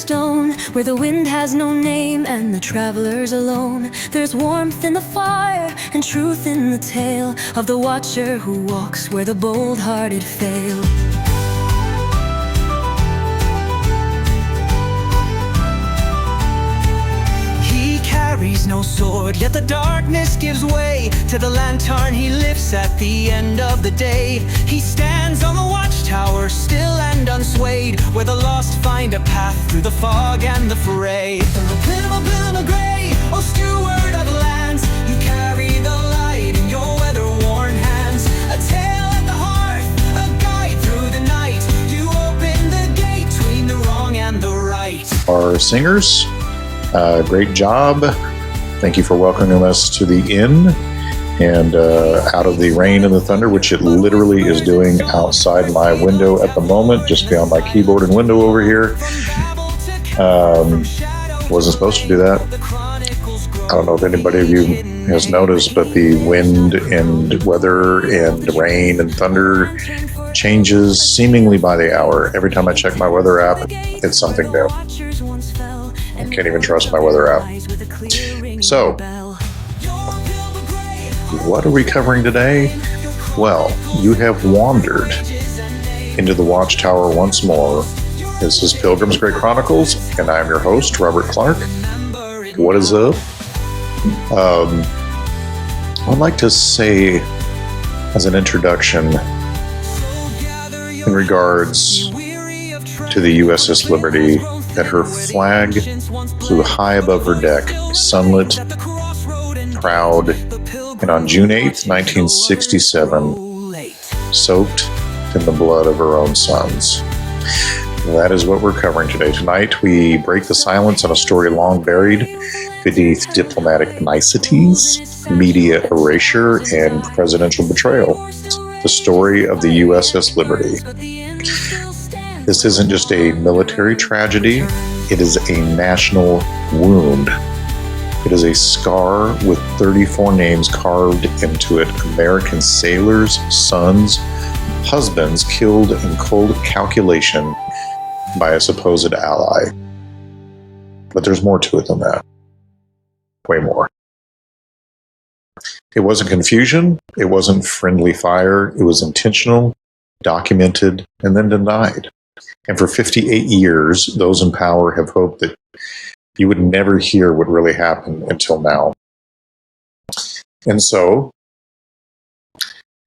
stone, where the wind has no name and the traveler's alone. There's warmth in the fire and truth in the tale of the watcher who walks where the bold-hearted fail. He carries no sword, yet the darkness gives way to the lantern he lifts at the end of the day. He stands on the watchtower, still and unswayed, where the lost find a path through the fog and the fray. Pilgrims Grey, oh steward of lands, you carry the light in your weather-worn hands. A tale at the hearth, a guide through the night. You open the gate between the wrong and the right. Our singers, great job. Thank you for welcoming us to the inn and out of the rain and the thunder, which it literally is doing outside my window at the moment, just beyond my keyboard and window over here. Wasn't supposed to do that. I don't know if anybody of you has noticed, but the wind and weather and rain and thunder changes seemingly by the hour. Every time I check my weather app, it's something new. I can't even trust my weather app. So, what are we covering today? Well, you have wandered into the Watchtower once more. This is Pilgrims Grey Chronicles, and I'm your host, Robert Clark. What is up? I'd like to say, as an introduction, in regards to the USS Liberty, that her flag flew high above her deck, sunlit, proud, and on June 8th, 1967, soaked in the blood of her own sons. That is what we're covering today. Tonight, we break the silence on a story long buried beneath diplomatic niceties, media erasure, and presidential betrayal. The story of the USS Liberty. This isn't just a military tragedy, it is a national wound. It is a scar with 34 names carved into it. American sailors, sons, husbands killed in cold calculation by a supposed ally. But there's more to it than that. Way more. It wasn't confusion. It wasn't friendly fire. It was intentional, documented, and then denied. And for 58 years, those in power have hoped that you would never hear what really happened until now. And so,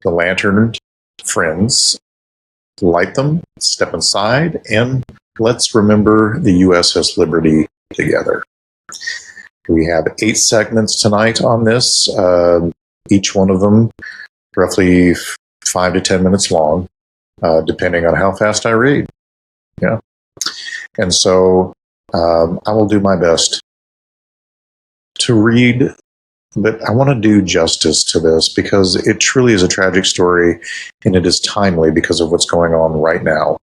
the lantern friends, light them, step inside, and let's remember the USS Liberty together. We have 8 segments tonight on this, each one of them roughly 5 to 10 minutes long, depending on how fast I read. Yeah. And so I will do my best to read, but I want to do justice to this because it truly is a tragic story and it is timely because of what's going on right now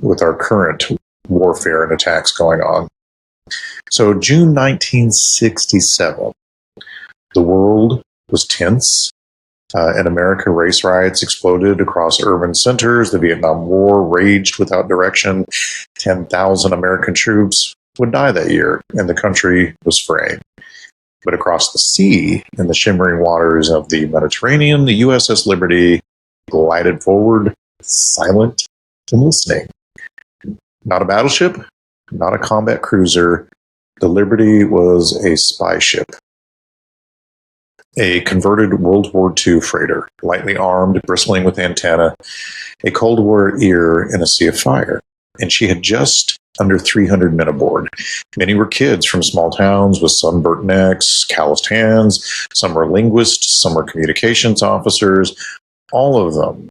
with our current warfare and attacks going on. So June 1967, the world was tense. In America, race riots exploded across urban centers. The Vietnam War raged without direction. 10,000 American troops would die that year, and the country was fraying. But across the sea, in the shimmering waters of the Mediterranean, the USS Liberty glided forward, silent and listening. Not a battleship, not a combat cruiser. The Liberty was a spy ship. A converted World War II freighter, lightly armed, bristling with antenna, a Cold War ear in a sea of fire. And she had just under 300 men aboard. Many were kids from small towns with sunburnt necks, calloused hands. Some were linguists, some were communications officers. All of them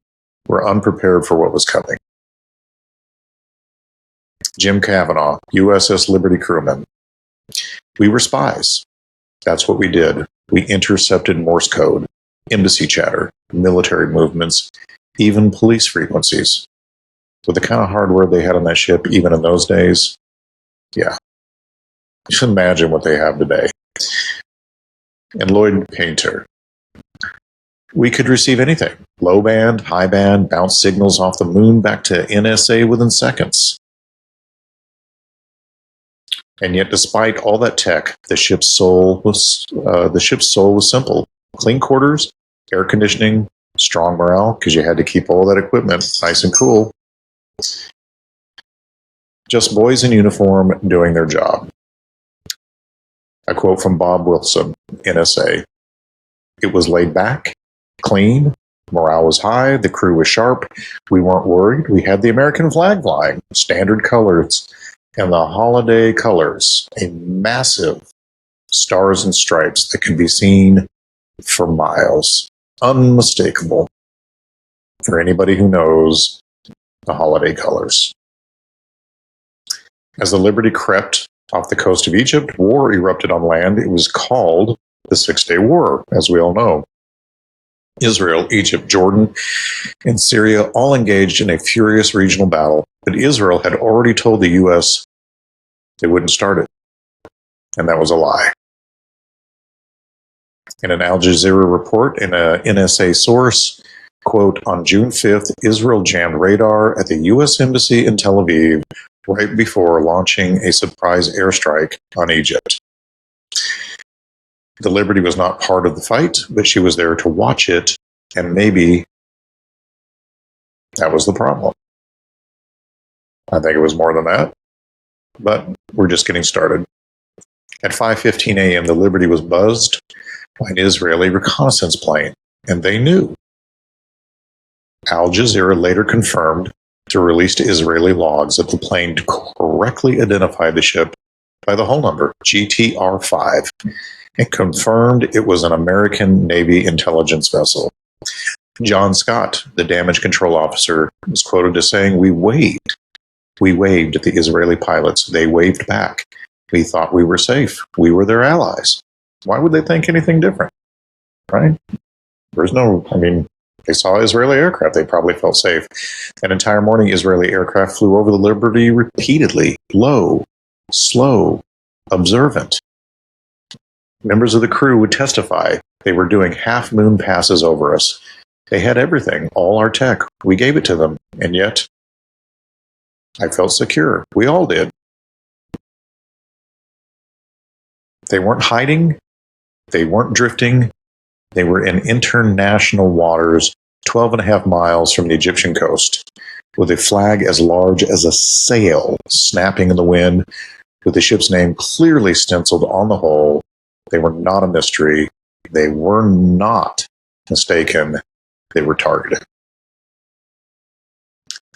were unprepared for what was coming. Jim Cavanaugh, USS Liberty crewman. We were spies. That's what we did. We intercepted Morse code, embassy chatter, military movements, even police frequencies. With the kind of hardware they had on that ship, even in those days, yeah. Just imagine what they have today. And Lloyd Painter. We could receive anything. Low band, high band, bounce signals off the moon back to NSA within seconds. And yet, despite all that tech, the ship's soul was simple: clean quarters, air conditioning, strong morale, because you had to keep all that equipment nice and cool. Just boys in uniform doing their job. A quote from Bob Wilson, NSA. It was laid back, clean, morale was high, the crew was sharp, we weren't worried, we had the American flag flying, standard colors, and the holiday colors, a massive stars and stripes that could be seen for miles. Unmistakable for anybody who knows the holiday colors. As the Liberty crept off the coast of Egypt, war erupted on land. It was called the Six-Day War, as we all know. Israel, Egypt, Jordan, and Syria all engaged in a furious regional battle, but Israel had already told the U.S. they wouldn't start it, and that was a lie. In an Al Jazeera report and an NSA source, quote, on June 5th, Israel jammed radar at the U.S. Embassy in Tel Aviv right before launching a surprise airstrike on Egypt. The Liberty was not part of the fight, but she was there to watch it, and maybe that was the problem. I think it was more than that, but we're just getting started. At 5:15 a.m., the Liberty was buzzed by an Israeli reconnaissance plane, and they knew. Al Jazeera later confirmed through released Israeli logs that the plane correctly identified the ship by the hull number, GTR-5, and confirmed it was an American Navy intelligence vessel. John Scott, the damage control officer, was quoted as saying, We waved at the Israeli pilots. They waved back. We thought we were safe. We were their allies. Why would they think anything different? Right? They saw Israeli aircraft. They probably felt safe. An entire morning, Israeli aircraft flew over the Liberty repeatedly, low, slow, observant. Members of the crew would testify they were doing half-moon passes over us. They had everything, all our tech. We gave it to them, and yet I felt secure. We all did. They weren't hiding. They weren't drifting. They were in international waters, 12 and a half miles from the Egyptian coast, with a flag as large as a sail snapping in the wind, with the ship's name clearly stenciled on the hull. They were not a mystery. They were not mistaken. They were targeted.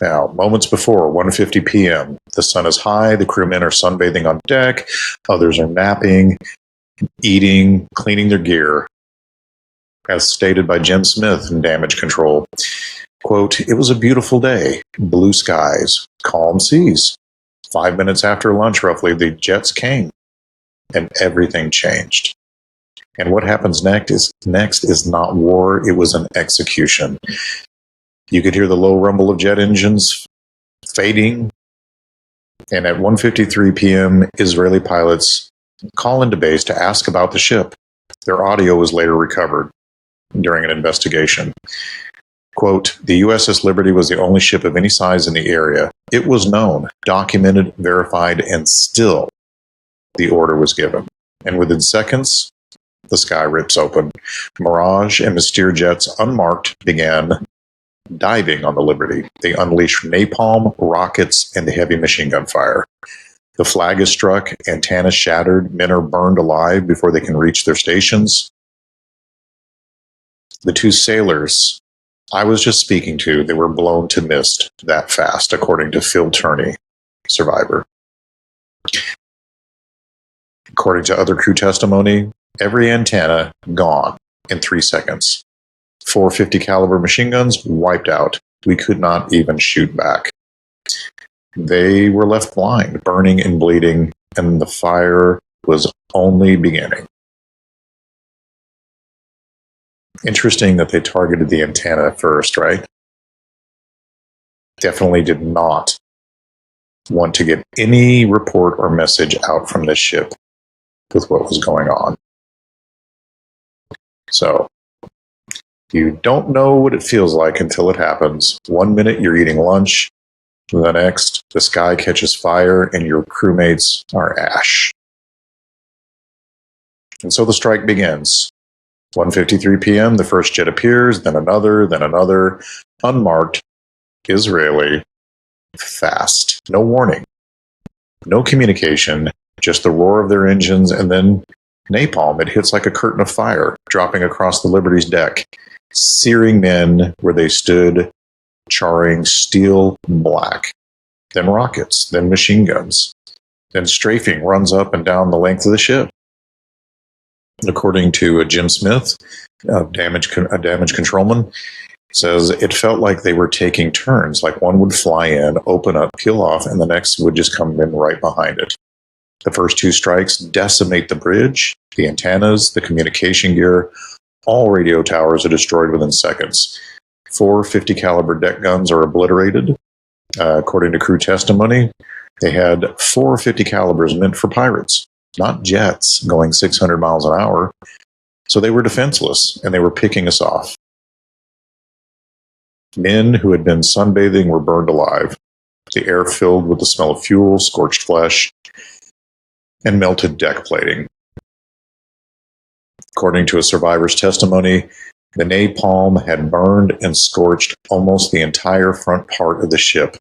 Now, moments before, 1:50 p.m., the sun is high, the crewmen are sunbathing on deck, others are napping, eating, cleaning their gear. As stated by Jim Smith in Damage Control, quote, it was a beautiful day, blue skies, calm seas. 5 minutes after lunch, roughly, the jets came, and everything changed. And what happens next is not war, it was an execution. You could hear the low rumble of jet engines fading, and at 1:53 p.m., Israeli pilots call into base to ask about the ship. Their audio was later recovered during an investigation. Quote, the USS Liberty was the only ship of any size in the area. It was known, documented, verified, and still the order was given. And within seconds, the sky rips open. Mirage and Mystere jets, unmarked, began diving on the Liberty. They unleashed napalm, rockets, and heavy machine gun fire. The flag is struck, antennas shattered, men are burned alive before they can reach their stations. The two sailors I was just speaking to, they were blown to mist that fast, according to Phil Turney, survivor. According to other crew testimony, every antenna gone in 3 seconds. 450 caliber machine guns wiped out. We could not even shoot back. They were left blind, burning and bleeding, and the fire was only beginning. Interesting that they targeted the antenna first, right? Definitely did not want to get any report or message out from this ship with what was going on. So, you don't know what it feels like until it happens. 1 minute you're eating lunch, The next, the sky catches fire and your crewmates are ash. And so the strike begins. 1:53 p.m., the first jet appears, then another, unmarked, Israeli, fast. No warning, no communication, just the roar of their engines, and then napalm. It hits like a curtain of fire, dropping across the Liberty's deck, searing men where they stood, charring steel black. Then rockets, then machine guns, then strafing runs up and down the length of the ship. According to Jim Smith, a damage controlman, says it felt like they were taking turns, like one would fly in, open up, peel off, and the next would just come in right behind it. The first two strikes decimate the bridge, the antennas, the communication gear. All radio towers are destroyed within seconds. 4 50 caliber deck guns are obliterated. According to crew testimony, they had 4 50 calibers meant for pirates, not jets going 600 miles an hour. So they were defenseless, and they were picking us off. Men who had been sunbathing were burned alive. The air filled with the smell of fuel, scorched flesh, and melted deck plating. According to a survivor's testimony, the napalm had burned and scorched almost the entire front part of the ship,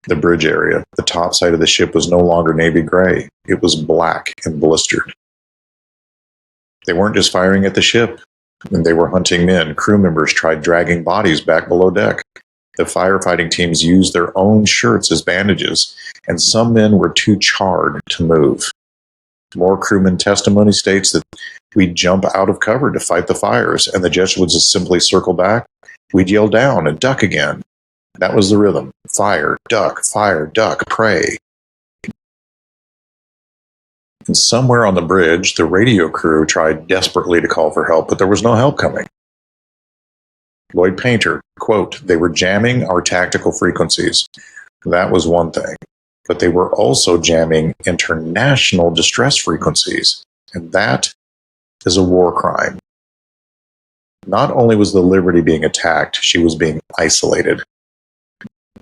the bridge area. The top side of the ship was no longer navy gray. It was black and blistered. They weren't just firing at the ship, and they were hunting men. Crew members tried dragging bodies back below deck. The firefighting teams used their own shirts as bandages, and some men were too charred to move. More crewman testimony states that we'd jump out of cover to fight the fires, and the jets would just simply circle back. We'd yell down and duck again. That was the rhythm. Fire, duck, pray. And somewhere on the bridge, the radio crew tried desperately to call for help, but there was no help coming. Lloyd Painter, quote, "They were jamming our tactical frequencies." That was one thing. But they were also jamming international distress frequencies. And that is a war crime. Not only was the Liberty being attacked, she was being isolated.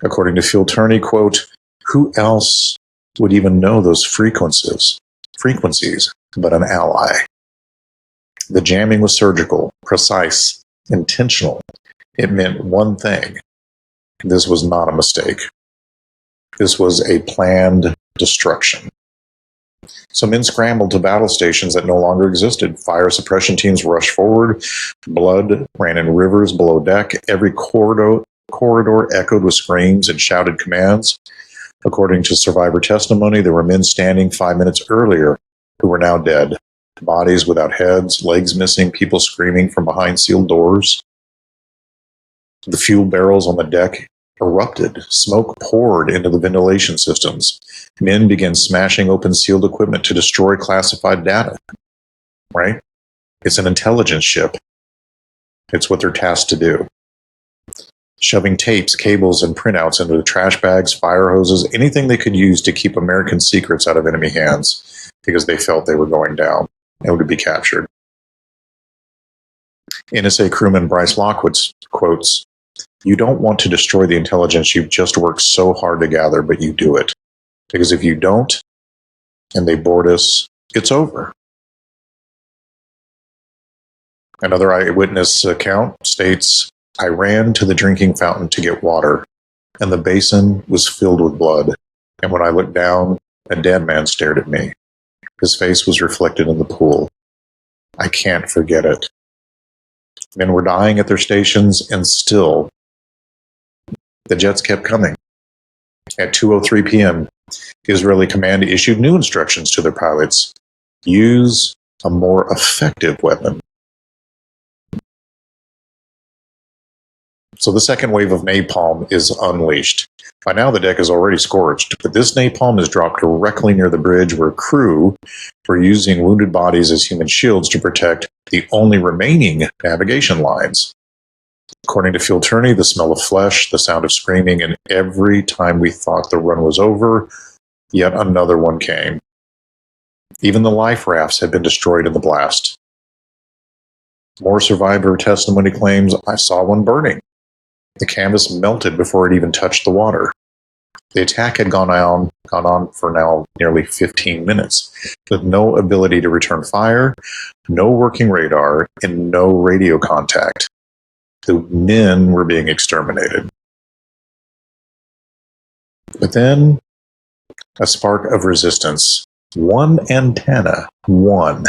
According to Phil Turney, quote, "Who else would even know those frequencies but an ally?" The jamming was surgical, precise, intentional. It meant one thing. This was not a mistake. This was a planned destruction. So men scrambled to battle stations that no longer existed. Fire suppression teams rushed forward. Blood ran in rivers below deck. Every corridor echoed with screams and shouted commands. According to survivor testimony, there were men standing 5 minutes earlier who were now dead. Bodies without heads, legs missing, people screaming from behind sealed doors. The fuel barrels on the deck erupted. Smoke poured into the ventilation systems. Men began smashing open sealed equipment to destroy classified data. Right? It's an intelligence ship. It's what they're tasked to do. Shoving tapes, cables, and printouts into the trash bags, fire hoses, anything they could use to keep American secrets out of enemy hands, because they felt they were going down and would be captured. NSA crewman Bryce Lockwood quotes, "You don't want to destroy the intelligence you've just worked so hard to gather, but you do it. Because if you don't, and they board us, it's over." Another eyewitness account states, "I ran to the drinking fountain to get water, and the basin was filled with blood. And when I looked down, a dead man stared at me. His face was reflected in the pool. I can't forget it." Men were dying at their stations, and still, the jets kept coming. At 2:03 p.m., Israeli command issued new instructions to their pilots. Use a more effective weapon. So the second wave of napalm is unleashed. By now, the deck is already scorched, but this napalm is dropped directly near the bridge where crew were using wounded bodies as human shields to protect the only remaining navigation lines. According to Phil Turney, the smell of flesh, the sound of screaming, and every time we thought the run was over, yet another one came. Even the life rafts had been destroyed in the blast. More survivor testimony claims, "I saw one burning. The canvas melted before it even touched the water." The attack had gone on for now nearly 15 minutes, with no ability to return fire, no working radar, and no radio contact. The men were being exterminated. But then, a spark of resistance. One antenna. One.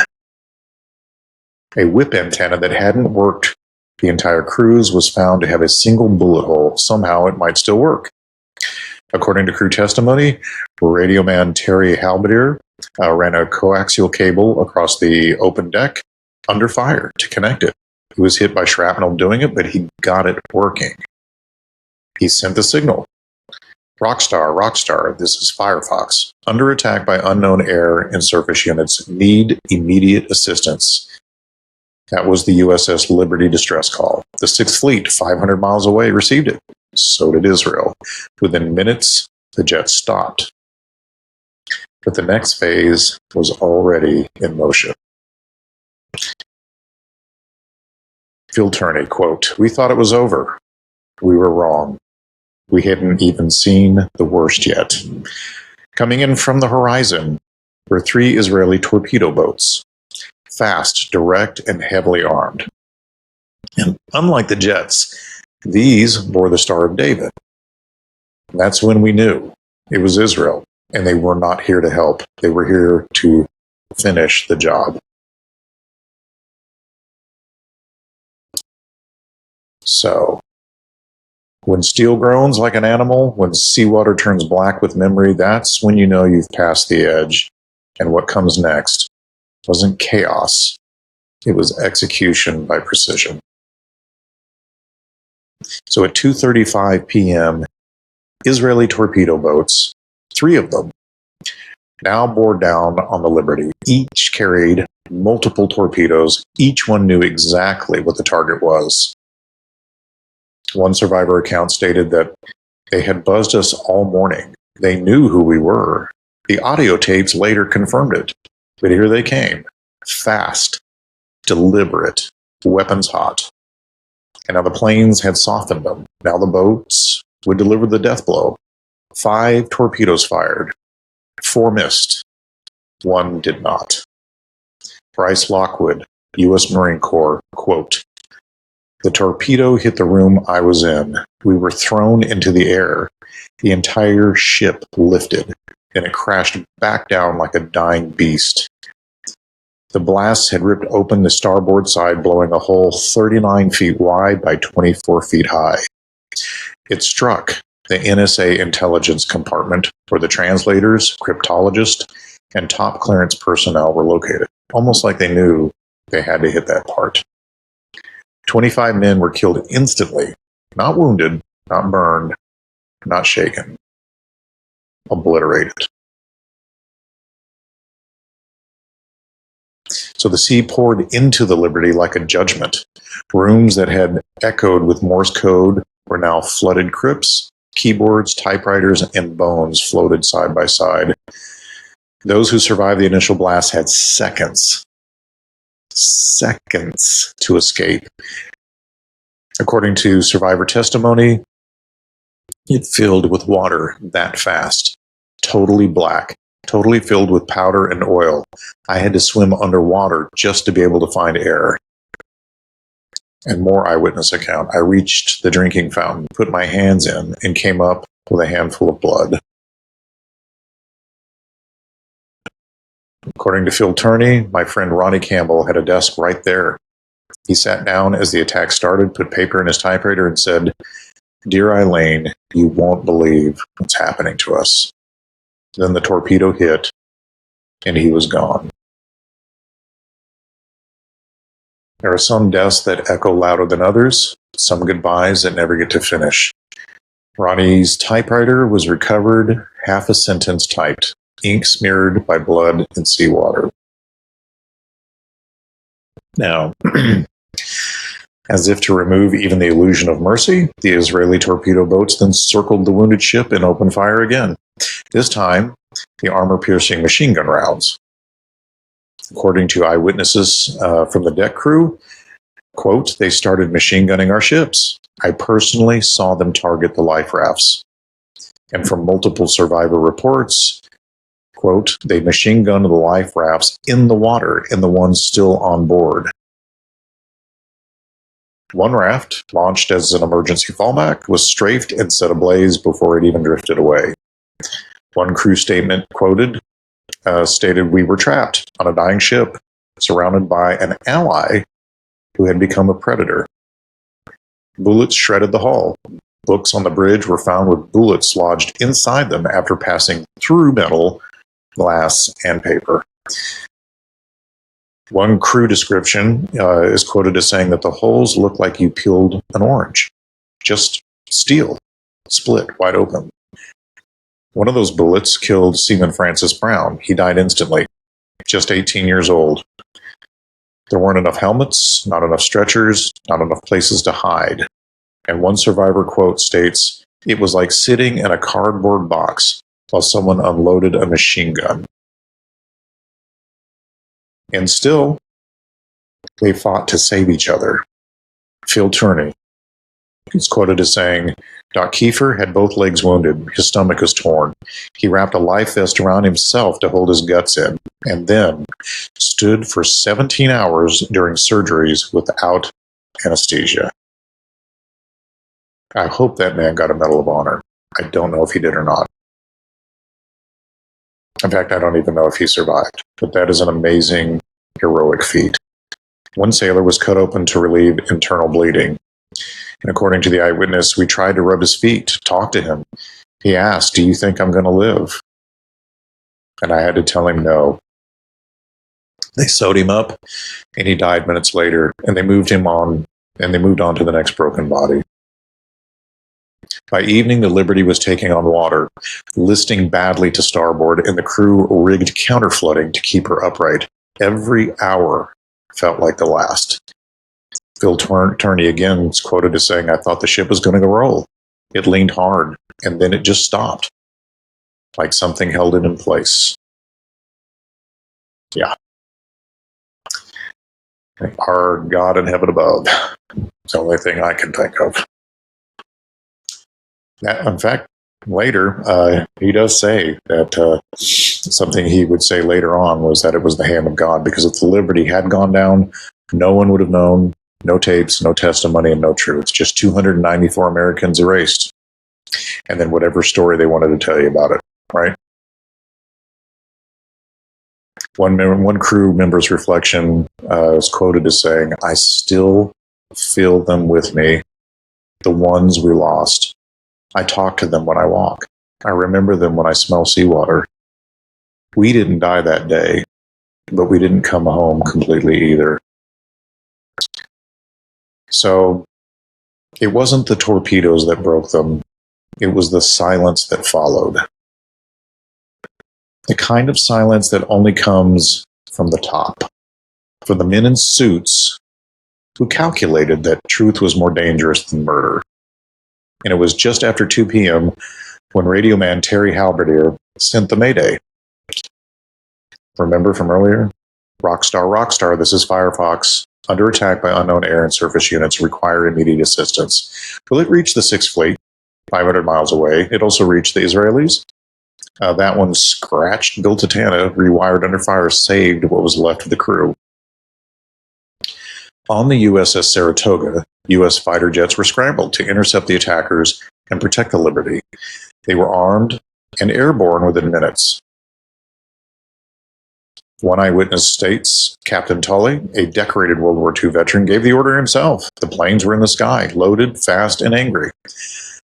A whip antenna that hadn't worked the entire cruise was found to have a single bullet hole. Somehow it might still work. According to crew testimony, radio man Terry Halberdier ran a coaxial cable across the open deck under fire to connect it. He was hit by shrapnel doing it, but he got it working. He sent the signal. Rockstar, this is Firefox. Under attack by unknown air and surface units. Need immediate assistance. That was the USS Liberty distress call. The 6th Fleet, 500 miles away, received it. So did Israel. Within minutes, the jet stopped. But the next phase was already in motion. Phil Turney, quote, "We thought it was over. We were wrong. We hadn't even seen the worst yet. Coming in from the horizon were 3 Israeli torpedo boats. Fast, direct, and heavily armed. And unlike the jets, these bore the Star of David. And that's when we knew it was Israel, and they were not here to help. They were here to finish the job." So, when steel groans like an animal, when seawater turns black with memory, that's when you know you've passed the edge. And what comes next wasn't chaos. It was execution by precision. So at 2:35 p.m., Israeli torpedo boats, 3 of them, now bore down on the Liberty. Each carried multiple torpedoes. Each one knew exactly what the target was. One survivor account stated that they had buzzed us all morning. They knew who we were. The audio tapes later confirmed it. But here they came. Fast, deliberate, weapons hot. And now the planes had softened them. Now the boats would deliver the death blow. 5 torpedoes fired. 4 missed. 1 did not. Bryce Lockwood, U.S. Marine Corps, quote, "The torpedo hit the room I was in. We were thrown into the air. The entire ship lifted, and it crashed back down like a dying beast. The blast had ripped open the starboard side, blowing a hole 39 feet wide by 24 feet high. It struck the NSA intelligence compartment where the translators, cryptologists, and top clearance personnel were located, almost like they knew they had to hit that part. 25 men were killed instantly, not wounded, not burned, not shaken. Obliterated." So the sea poured into the Liberty like a judgment. Rooms that had echoed with Morse code were now flooded crypts. Keyboards, typewriters, and bones floated side by side. Those who survived the initial blast had seconds to escape. According to survivor testimony, it filled with water that fast, totally black, totally filled with powder and oil. I had to swim underwater just to be able to find air. And more eyewitness account. I reached the drinking fountain, put my hands in, and came up with a handful of blood. According to Phil Turney, my friend Ronnie Campbell had a desk right there. He sat down as the attack started, put paper in his typewriter, and said, "Dear Eileen, you won't believe what's happening to us." Then the torpedo hit, and he was gone. There are some deaths that echo louder than others, some goodbyes that never get to finish. Ronnie's typewriter was recovered, half a sentence typed, ink smeared by blood and seawater. Now, as if to remove even the illusion of mercy, the Israeli torpedo boats then circled the wounded ship and opened fire again. This time, the armor-piercing machine gun rounds. According to eyewitnesses from the deck crew, quote, "They started machine gunning our ships. I personally saw them target the life rafts. And from multiple survivor reports, quote, they machine gunned the life rafts in the water and the ones still on board. One raft, launched as an emergency fallback, was strafed and set ablaze before it even drifted away. One crew statement quoted stated, we were trapped on a dying ship, surrounded by an ally who had become a predator. Bullets shredded the hull. Books on the bridge were found with bullets lodged inside them after passing through metal, glass, and paper. One crew description is quoted as saying that the holes look like you peeled an orange. Just steel, split wide open. One of those bullets killed Seaman Francis Brown. He died instantly, just 18 years old. There weren't enough helmets, not enough stretchers, not enough places to hide. And one survivor quote states, it was like sitting in a cardboard box while someone unloaded a machine gun. And still, they fought to save each other. Phil Turney is quoted as saying, Doc Kiefer had both legs wounded. His stomach was torn. He wrapped a life vest around himself to hold his guts in, and then stood for 17 hours during surgeries without anesthesia. I hope that man got a Medal of Honor. I don't know if he did or not. In fact, I don't even know if he survived, but that is an amazing, heroic feat. One sailor was cut open to relieve internal bleeding. And according to the eyewitness, we tried to rub his feet, talk to him. He asked, do you think I'm going to live? And I had to tell him no. They sewed him up, and he died minutes later, and they moved him on, and they moved on to the next broken body. By evening, the Liberty was taking on water, listing badly to starboard, and the crew rigged counterflooding to keep her upright. Every hour felt like the last. Phil Turney again is quoted as saying, I thought the ship was going to roll. It leaned hard, and then it just stopped, like something held it in place. Yeah. Our God in heaven above. It's the only thing I can think of. In fact, later, he does say that something he would say later on was that it was the hand of God, because if the Liberty had gone down, no one would have known, no tapes, no testimony, and no truth. Just 294 Americans erased. And then whatever story they wanted to tell you about it, right? One crew member's reflection is quoted as saying, I still feel them with me, the ones we lost. I talk to them when I walk. I remember them when I smell seawater. We didn't die that day, but we didn't come home completely either. So it wasn't the torpedoes that broke them. It was the silence that followed. The kind of silence that only comes from the top. For the men in suits who calculated that truth was more dangerous than murder. And it was just after 2 p.m. when radio man Terry Halberdier sent the Mayday. Remember from earlier? Rockstar, this is Firefox. Under attack by unknown air and surface units, require immediate assistance. Well, it reached the 6th Fleet, 500 miles away. It also reached the Israelis. That one scratched Bill Titana, rewired under fire, saved what was left of the crew. On the USS Saratoga, U.S. fighter jets were scrambled to intercept the attackers and protect the Liberty. They were armed and airborne within minutes. One eyewitness states, Captain Tully, a decorated World War II veteran, gave the order himself. The planes were in the sky, loaded, fast, and angry.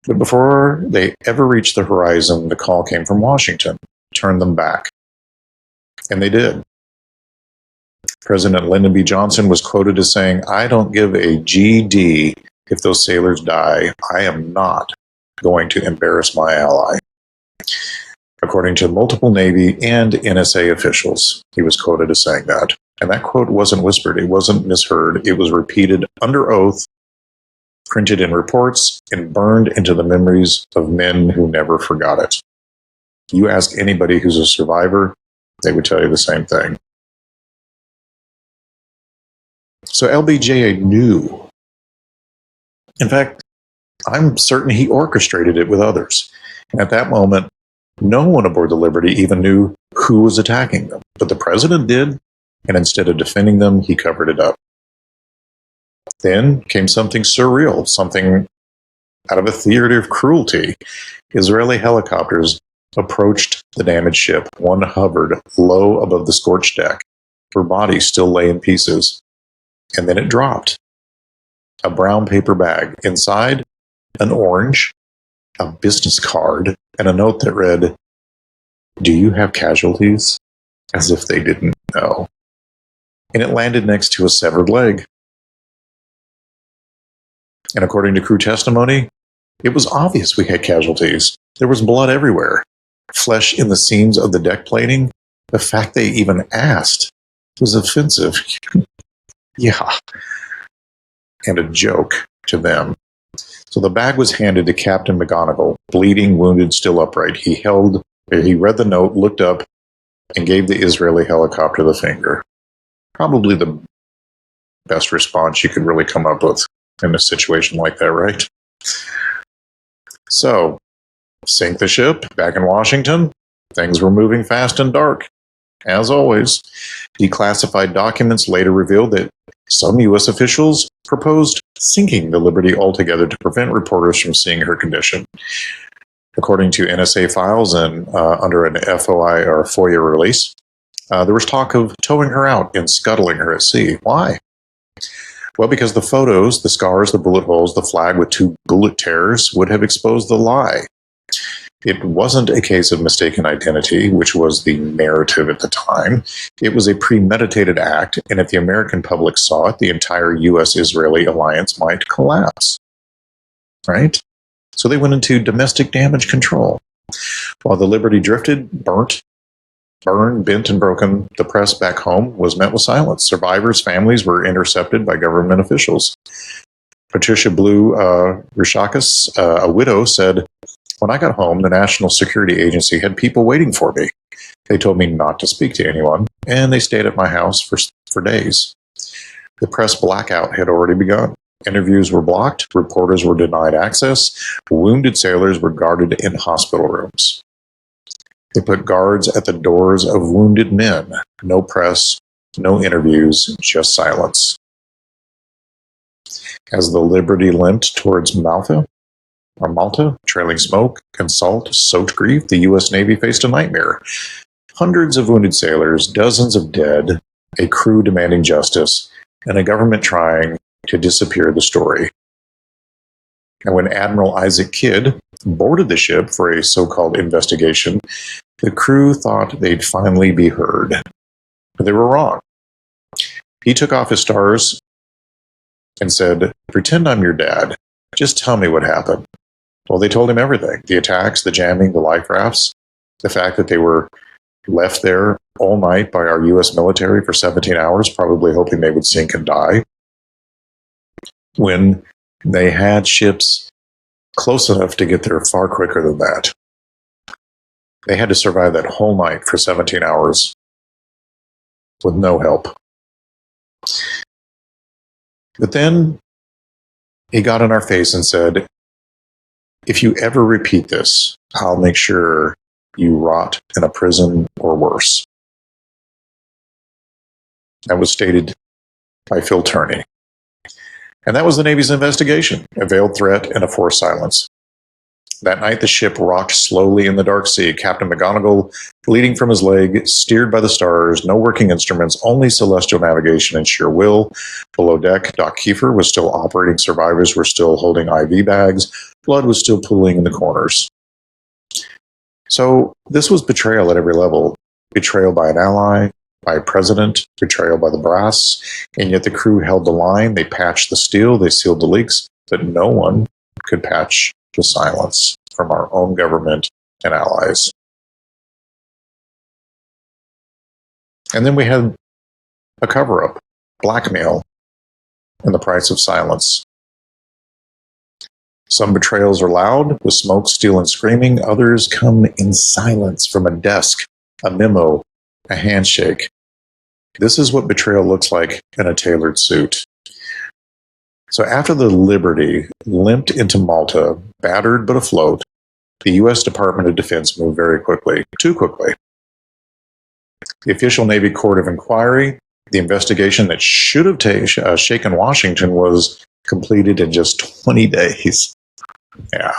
But before they ever reached the horizon, the call came from Washington. Turn them back. And they did. President Lyndon B. Johnson was quoted as saying, I don't give a GD if those sailors die. I am not going to embarrass my ally. According to multiple Navy and NSA officials, he was quoted as saying that. And that quote wasn't whispered, it wasn't misheard, it was repeated under oath, printed in reports, and burned into the memories of men who never forgot it. You ask anybody who's a survivor, they would tell you the same thing. So LBJ knew. In fact, I'm certain he orchestrated it with others. At that moment, no one aboard the Liberty even knew who was attacking them, but the president did, and instead of defending them, he covered it up. Then came something surreal, something out of a theater of cruelty. Israeli helicopters approached the damaged ship. One hovered low above the scorched deck. Her body still lay in pieces. And then it dropped. A brown paper bag. Inside, an orange, a business card, and a note that read, "Do you have casualties?" As if they didn't know. And it landed next to a severed leg. And according to crew testimony, it was obvious we had casualties. There was blood everywhere, flesh in the seams of the deck plating. The fact they even asked was offensive. Yeah. And a joke to them. So the bag was handed to Captain McGonigal, bleeding, wounded, still upright. He read the note, looked up, and gave the Israeli helicopter the finger. Probably the best response you could really come up with in a situation like that, right? So, sink the ship back in Washington. Things were moving fast and dark. As always, declassified documents later revealed that some U.S. officials proposed sinking the Liberty altogether to prevent reporters from seeing her condition. According to NSA files and under an FOI or FOIA release, there was talk of towing her out and scuttling her at sea. Why? Well, because the photos, the scars, the bullet holes, the flag with 2 bullet tears would have exposed the lie. It wasn't a case of mistaken identity, which was the narrative at the time. It was a premeditated act, and if the American public saw it, the entire U.S.-Israeli alliance might collapse. Right? So they went into domestic damage control. While the Liberty drifted, burned, bent, and broken, the press back home was met with silence. Survivors' families were intercepted by government officials. Patricia Blue Rishakis, a widow, said, "When I got home, the National Security Agency had people waiting for me. They told me not to speak to anyone, and they stayed at my house for days." The press blackout had already begun. Interviews were blocked, reporters were denied access, wounded sailors were guarded in hospital rooms. They put guards at the doors of wounded men. No press, no interviews, just silence. As the Liberty limped towards Malta, trailing smoke and salt-soaked grief, the U.S. Navy faced a nightmare. Hundreds of wounded sailors, dozens of dead, a crew demanding justice, and a government trying to disappear the story. And when Admiral Isaac Kidd boarded the ship for a so-called investigation, the crew thought they'd finally be heard. But they were wrong. He took off his stars and said, "Pretend I'm your dad. Just tell me what happened." Well, they told him everything. The attacks, the jamming, the life rafts, the fact that they were left there all night by our U.S. military for 17 hours, probably hoping they would sink and die, when they had ships close enough to get there far quicker than that. They had to survive that whole night for 17 hours with no help. But then he got in our face and said, "If you ever repeat this, I'll make sure you rot in a prison or worse." That was stated by Phil Turney. And that was the Navy's investigation, a veiled threat and a forced silence. That night, the ship rocked slowly in the dark sea. Captain McGonigal, bleeding from his leg, steered by the stars, no working instruments, only celestial navigation and sheer will. Below deck, Doc Kiefer was still operating. Survivors were still holding IV bags. Blood was still pooling in the corners. So this was betrayal at every level. Betrayal by an ally, by a president, betrayal by the brass, and yet the crew held the line. They patched the steel, they sealed the leaks, but no one could patch the silence from our own government and allies. And then we had a cover-up, blackmail, and the price of silence. Some betrayals are loud, with smoke, steel, and screaming. Others come in silence from a desk, a memo, a handshake. This is what betrayal looks like in a tailored suit. So after the Liberty limped into Malta, battered but afloat, the U.S. Department of Defense moved very quickly, too quickly. The official Navy Court of Inquiry, the investigation that should have shaken Washington, was completed in just 20 days. Yeah.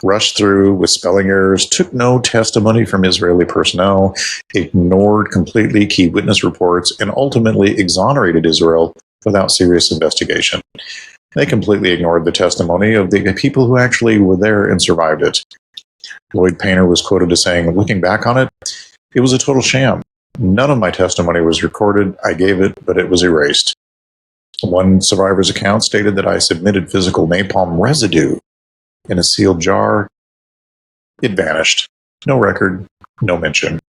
Rushed through with spelling errors, took no testimony from Israeli personnel, ignored completely key witness reports, and ultimately exonerated Israel without serious investigation. They completely ignored the testimony of the people who actually were there and survived it. Lloyd Painter was quoted as saying, "Looking back on it, it was a total sham. None of my testimony was recorded. I gave it, but it was erased." One survivor's account stated that I submitted physical napalm residue in a sealed jar. It vanished. No record, no mention.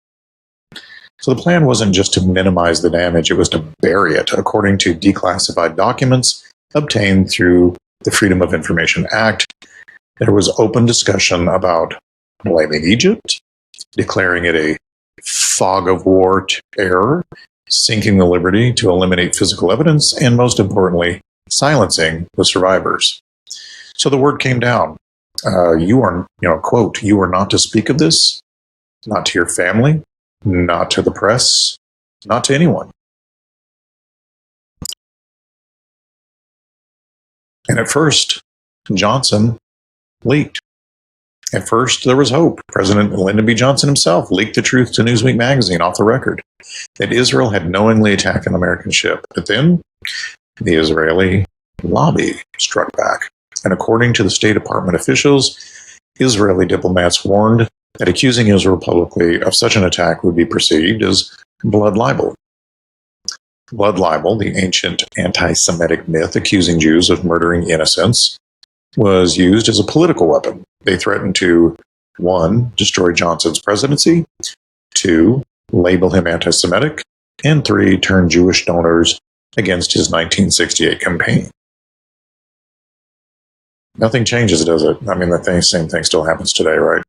So the plan wasn't just to minimize the damage, it was to bury it, according to declassified documents obtained through the Freedom of Information Act. There was open discussion about blaming Egypt, declaring it a fog of war error, sinking the Liberty to eliminate physical evidence, and most importantly, silencing the survivors. So the word came down. You are, quote, "You are not to speak of this, not to your family, not to the press, not to anyone." And at first, Johnson leaked. At first, there was hope. President Lyndon B. Johnson himself leaked the truth to Newsweek magazine off the record that Israel had knowingly attacked an American ship. But then the Israeli lobby struck back. And according to the State Department officials, Israeli diplomats warned that accusing Israel publicly of such an attack would be perceived as blood libel. Blood libel, the ancient anti-Semitic myth accusing Jews of murdering innocents, was used as a political weapon. They threatened to, 1, destroy Johnson's presidency, 2, label him anti-Semitic, and 3, turn Jewish donors against his 1968 campaign. Nothing changes, does it? I mean, same thing still happens today, right?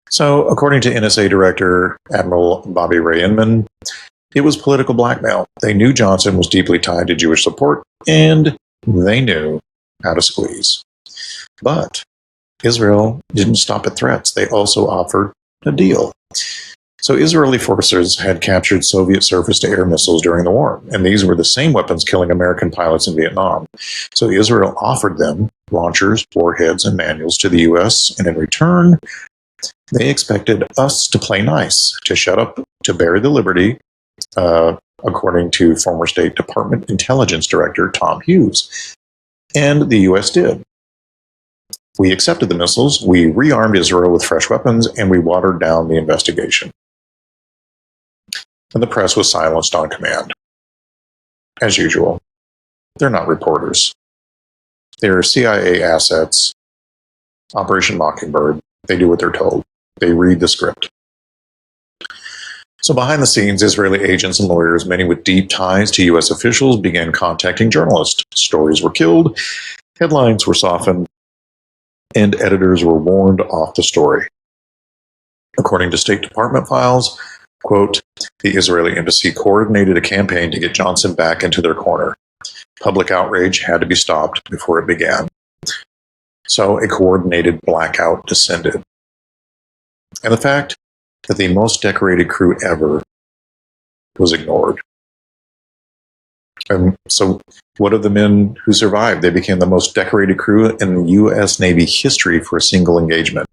So, according to NSA Director Admiral Bobby Ray Inman, it was political blackmail. They knew Johnson was deeply tied to Jewish support, and they knew how to squeeze. But Israel didn't stop at threats. They also offered a deal. So Israeli forces had captured Soviet surface-to-air missiles during the war, and these were the same weapons killing American pilots in Vietnam. So Israel offered them launchers, warheads, and manuals to the U.S., and in return, they expected us to play nice, to shut up, to bury the Liberty, according to former State Department Intelligence Director Tom Hughes. And the U.S. did. We accepted the missiles, we rearmed Israel with fresh weapons, and we watered down the investigation. And the press was silenced on command. As usual, they're not reporters. They're CIA assets. Operation Mockingbird. They do what they're told. They read the script. So behind the scenes, Israeli agents and lawyers, many with deep ties to U.S. officials, began contacting journalists. Stories were killed, headlines were softened, and editors were warned off the story. According to State Department files, quote, "The Israeli embassy coordinated a campaign to get Johnson back into their corner. Public outrage had to be stopped before it began." So a coordinated blackout descended. And the fact that the most decorated crew ever was ignored. And so what of the men who survived? They became the most decorated crew in U.S. Navy history for a single engagement.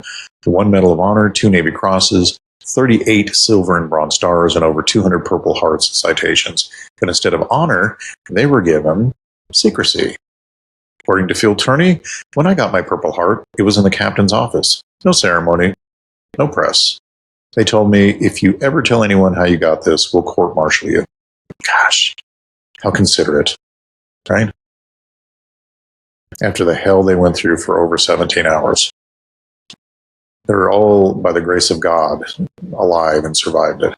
1 Medal of Honor, 2 Navy Crosses, 38 Silver and Bronze Stars, and over 200 Purple Hearts and citations. But instead of honor, they were given secrecy. According to Phil Turney, when I got my Purple Heart, it was in the captain's office. No ceremony, no press. They told me, if you ever tell anyone how you got this, we'll court-martial you. Gosh, how considerate, right? After the hell they went through for over 17 hours. They were all, by the grace of God, alive and survived it.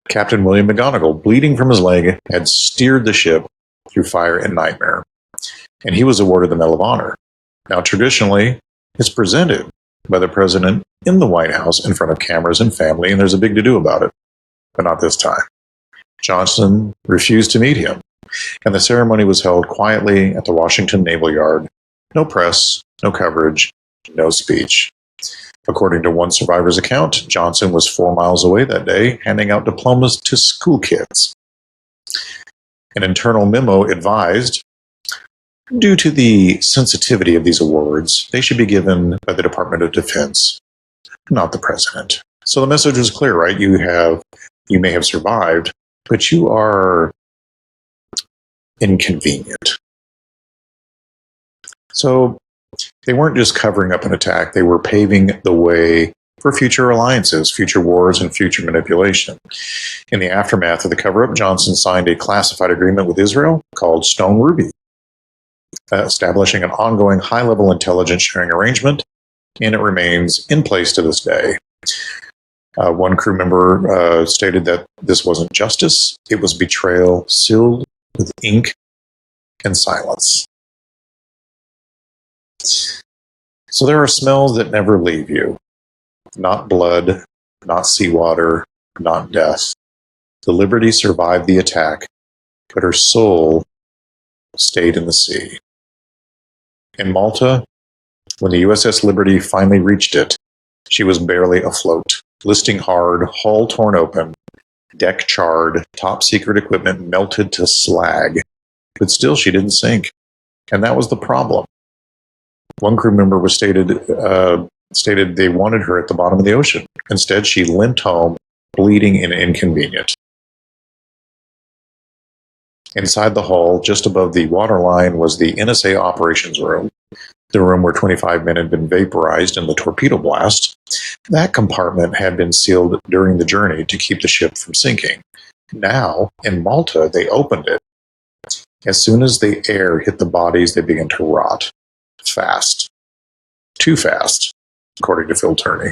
Captain William McGonigal, bleeding from his leg, had steered the ship through fire and nightmare, and he was awarded the Medal of Honor. Now, traditionally, it's presented by the president in the White House in front of cameras and family, and there's a big to-do about it. But not this time. Johnson refused to meet him, and the ceremony was held quietly at the Washington Naval Yard. No press, no coverage, no speech. According to one survivor's account, Johnson was 4 miles away that day, handing out diplomas to school kids. An internal memo advised, due to the sensitivity of these awards, they should be given by the Department of Defense, not the president. So the message was clear, right? You may have survived, but you are inconvenient. So they weren't just covering up an attack, they were paving the way for future alliances, future wars, and future manipulation. In the aftermath of the cover-up, Johnson signed a classified agreement with Israel called Stone Ruby, establishing an ongoing high-level intelligence sharing arrangement, and it remains in place to this day. One crew member stated that this wasn't justice, it was betrayal sealed with ink and silence. So there are smells that never leave you. Not blood, not seawater, not death. The Liberty survived the attack, but her soul stayed in the sea. In Malta, when the USS Liberty finally reached it, she was barely afloat, listing hard, hull torn open, deck charred, top secret equipment melted to slag. But still, she didn't sink. And that was the problem. One crew member was stated they wanted her at the bottom of the ocean. Instead, she limped home, bleeding and inconvenient. Inside the hull, just above the waterline, was the NSA operations room, the room where 25 men had been vaporized in the torpedo blast. That compartment had been sealed during the journey to keep the ship from sinking. Now, in Malta, they opened it. As soon as the air hit the bodies, they began to rot. Fast. Too fast, according to Phil Turney.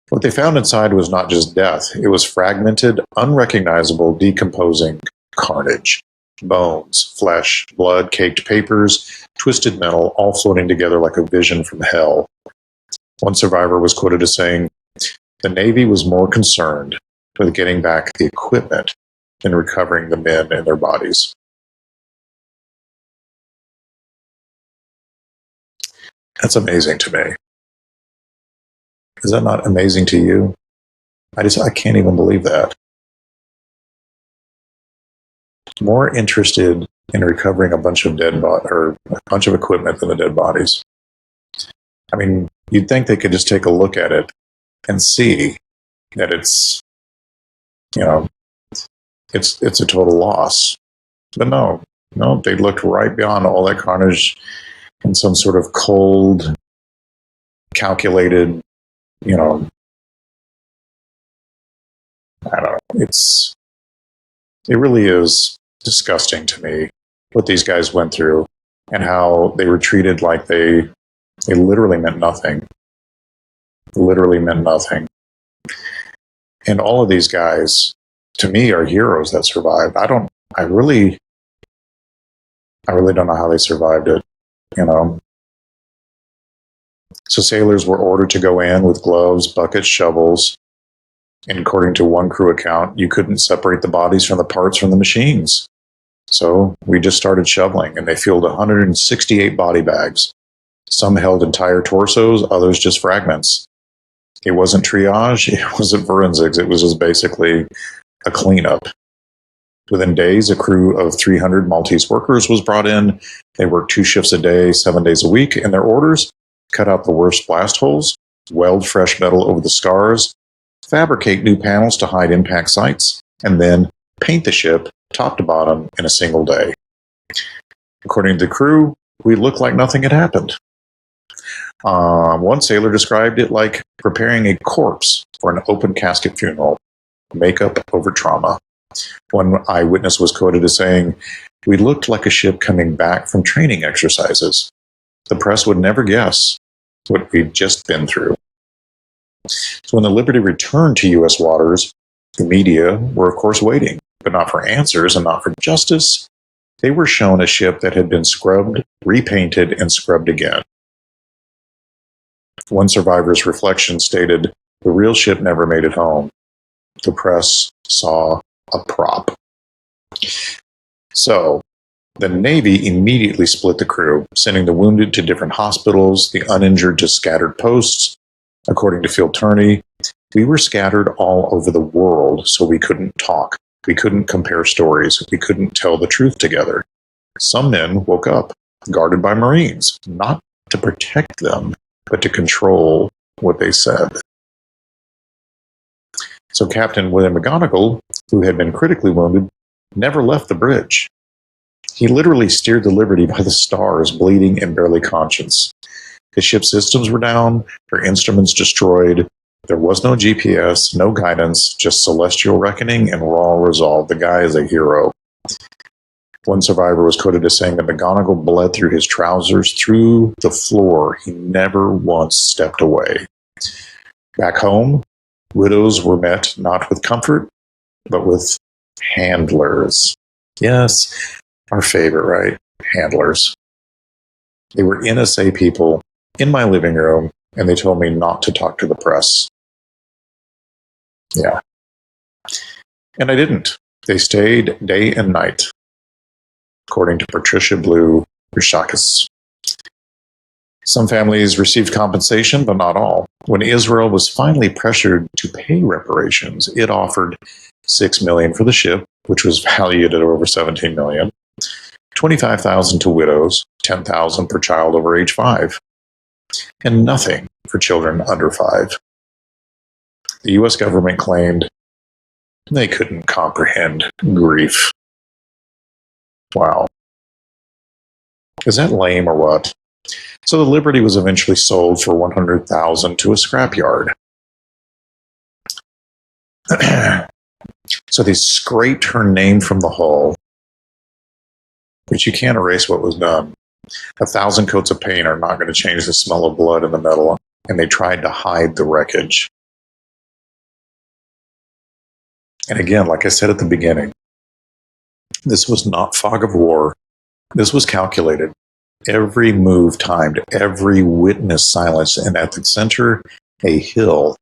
What they found inside was not just death. It was fragmented, unrecognizable, decomposing carnage. Bones, flesh, blood, caked papers, twisted metal, all floating together like a vision from hell. One survivor was quoted as saying, "The Navy was more concerned with getting back the equipment than recovering the men and their bodies." That's amazing to me. Is that not amazing to you? I can't even believe that. More interested in recovering a bunch of a bunch of equipment than the dead bodies. I mean, you'd think they could just take a look at it and see that it's a total loss. But no, they looked right beyond all that carnage in some sort of cold, calculated, I don't know. It really is disgusting to me what these guys went through and how they were treated like they literally meant nothing. Literally meant nothing. And all of these guys, to me, are heroes that survived. I really don't know how they survived it, So sailors were ordered to go in with gloves, buckets, shovels. And according to one crew account, you couldn't separate the bodies from the parts from the machines. So we just started shoveling, and they filled 168 body bags. Some held entire torsos, others just fragments. It wasn't triage, it wasn't forensics, it was just basically a cleanup. Within days, a crew of 300 Maltese workers was brought in. They worked 2 shifts a day, 7 days a week, and their orders: cut out the worst blast holes, weld fresh metal over the scars, fabricate new panels to hide impact sites, and then paint the ship top to bottom in a single day. According to the crew, we looked like nothing had happened. One sailor described it like preparing a corpse for an open casket funeral, makeup over trauma. One eyewitness was quoted as saying, "We looked like a ship coming back from training exercises. The press would never guess what we'd just been through." So when the Liberty returned to U.S. waters, the media were, of course, waiting, but not for answers and not for justice. They were shown a ship that had been scrubbed, repainted, and scrubbed again. One survivor's reflection stated, "The real ship never made it home. The press saw a prop." So, The Navy immediately split the crew, sending the wounded to different hospitals, the uninjured to scattered posts. According to Phil Turney, we were scattered all over the world, so we couldn't talk. We couldn't compare stories. We couldn't tell the truth together. Some men woke up, guarded by Marines, not to protect them, but to control what they said. So Captain William McGonigal, who had been critically wounded, never left the bridge. He literally steered the Liberty by the stars, bleeding and barely conscious. His ship's systems were down, her instruments destroyed. There was no GPS, no guidance, just celestial reckoning and raw resolve. The guy is a hero. One survivor was quoted as saying that McGonigal bled through his trousers, through the floor. He never once stepped away. Back home, widows were met not with comfort, but with handlers. Yes, our favorite, right? Handlers. They were NSA people in my living room, and they told me not to talk to the press. Yeah. And I didn't. They stayed day and night, according to Patricia Blue Rishakis. Some families received compensation, but not all. When Israel was finally pressured to pay reparations, it offered $6 million for the ship, which was valued at over $17 million, $25,000 to widows, $10,000 per child over age 5, and nothing for children under 5. The U.S. government claimed they couldn't comprehend grief. Wow. Is that lame or what? So the Liberty was eventually sold for $100,000 to a scrapyard. So they scraped her name from the hull, but you can't erase what was done. 1,000 coats of paint are not going to change the smell of blood in the metal, and they tried to hide the wreckage. And again, like I said at the beginning, this was not fog of war. This was calculated. Every move timed, every witness silenced, and at the center, a hill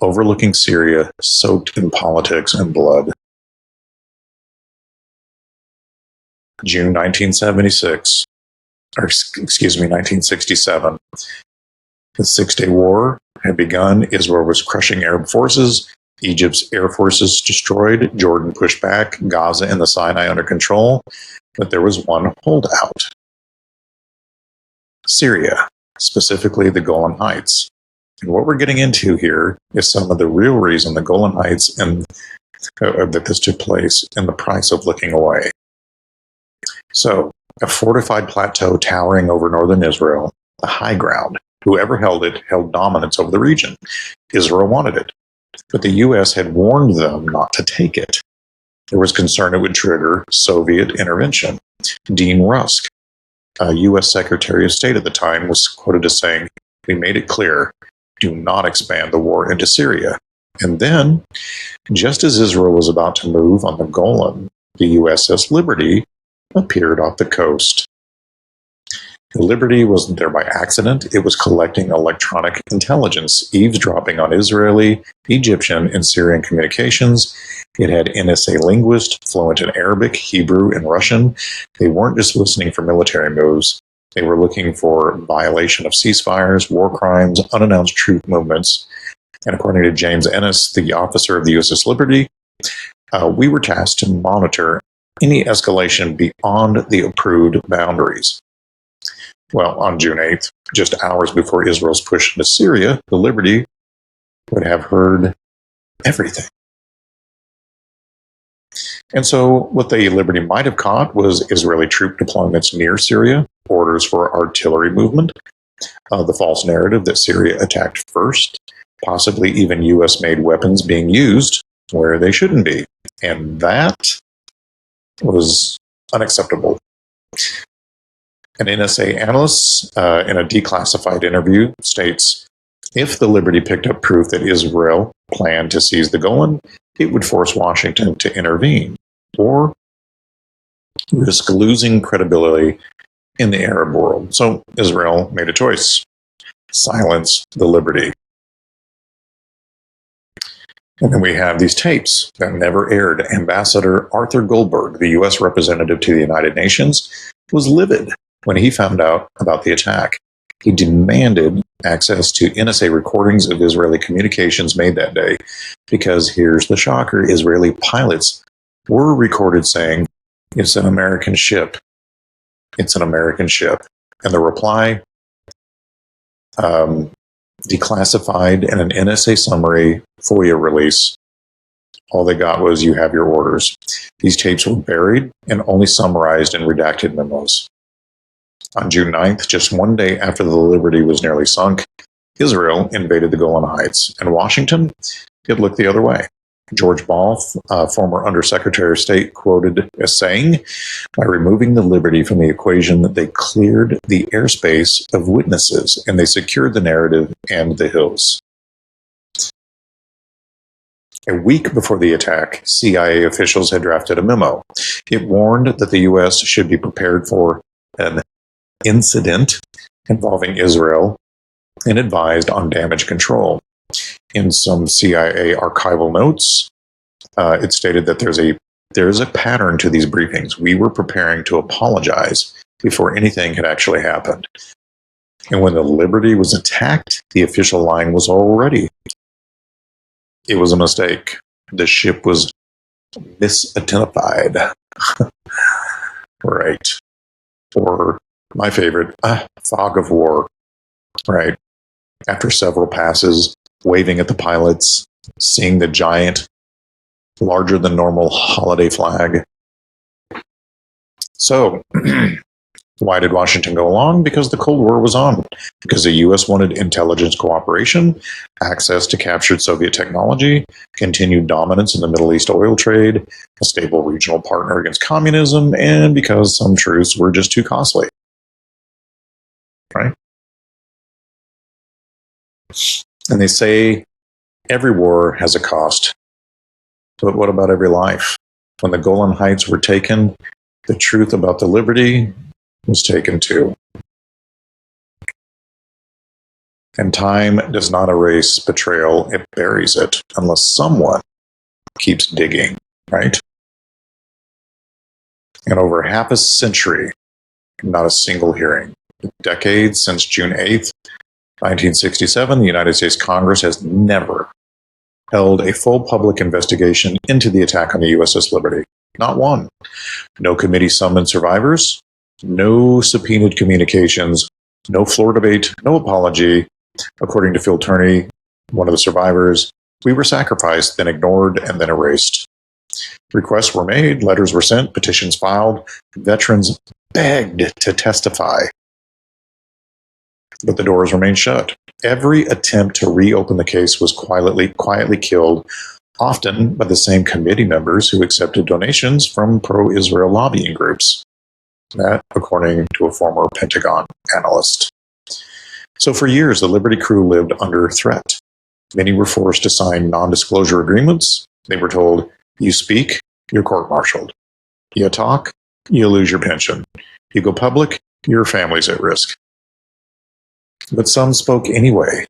overlooking Syria, soaked in politics and blood. June 1976, or excuse me, 1967. The Six-Day War had begun. Israel was crushing Arab forces. Egypt's air forces destroyed. Jordan pushed back. Gaza and the Sinai under control. But there was one holdout. Syria, specifically the Golan Heights. And what we're getting into here is some of the real reason the Golan Heights and that this took place and the price of looking away. So, a fortified plateau towering over northern Israel, the high ground. Whoever held it held dominance over the region. Israel wanted it, but the U.S. had warned them not to take it. There was concern it would trigger Soviet intervention. Dean Rusk, a U.S. Secretary of State at the time, was quoted as saying, "We made it clear, do not expand the war into Syria." And then, just as Israel was about to move on the Golan, the USS Liberty appeared off the coast. The Liberty wasn't there by accident. It was collecting electronic intelligence, eavesdropping on Israeli, Egyptian, and Syrian communications. It had NSA linguists fluent in Arabic, Hebrew, and Russian. They weren't just listening for military moves. They were looking for violation of ceasefires, war crimes, unannounced troop movements. And according to James Ennis, the officer of the USS Liberty, we were tasked to monitor any escalation beyond the approved boundaries. Well, on June 8th, just hours before Israel's push into Syria, the Liberty would have heard everything. And so what the Liberty might have caught was Israeli troop deployments near Syria, orders for artillery movement, the false narrative that Syria attacked first, possibly even U.S.-made weapons being used where they shouldn't be. And that was unacceptable. An NSA analyst in a declassified interview states, if the Liberty picked up proof that Israel planned to seize the Golan, it would force Washington to intervene or risk losing credibility in the Arab world. So Israel made a choice. Silence the Liberty. And then we have these tapes that never aired. Ambassador Arthur Goldberg, the U.S. representative to the United Nations, was livid when he found out about the attack. He demanded access to NSA recordings of Israeli communications made that day because, here's the shocker, Israeli pilots were recorded saying, "It's an American ship. It's an American ship." And the reply, declassified in an NSA summary FOIA release. All they got was, "You have your orders." These tapes were buried and only summarized in redacted memos. On June 9th, just one day after the Liberty was nearly sunk, Israel invaded the Golan Heights, and Washington, it looked the other way. George Ball, former Undersecretary of State, quoted as saying, "By removing the Liberty from the equation, they cleared the airspace of witnesses and they secured the narrative and the hills." A week before the attack, CIA officials had drafted a memo. It warned that the U.S. should be prepared for an incident involving Israel and advised on damage control. In some CIA archival notes, it stated that there's a pattern to these briefings. We were preparing to apologize before anything had actually happened. And when the Liberty was attacked, the official line was already, "It was a mistake. The ship was misidentified." Right. Or my favorite, fog of war. Right. After several passes, waving at the pilots, seeing the giant, larger than normal holiday flag. So, why did Washington go along? Because the Cold War was on. Because the U.S. wanted intelligence cooperation, access to captured Soviet technology, continued dominance in the Middle East oil trade, a stable regional partner against communism, and because some truths were just too costly. Right? And they say every war has a cost. But what about every life? When the Golan Heights were taken, the truth about the Liberty was taken too. And time does not erase betrayal, it buries it, unless someone keeps digging, right? And over half a century, not a single hearing. Decades since June 8th, 1967, the United States Congress has never held a full public investigation into the attack on the USS Liberty. Not one. No committee summoned survivors, no subpoenaed communications, no floor debate, no apology. According to Phil Turney, one of the survivors, "We were sacrificed, then ignored, and then erased." Requests were made, letters were sent, petitions filed, veterans begged to testify. But the doors remained shut. Every attempt to reopen the case was quietly killed, often by the same committee members who accepted donations from pro-Israel lobbying groups. That, according to a former Pentagon analyst. So for years, the Liberty crew lived under threat. Many were forced to sign non-disclosure agreements. They were told, "You speak, you're court-martialed. You talk, you lose your pension. You go public, your family's at risk." But some spoke anyway.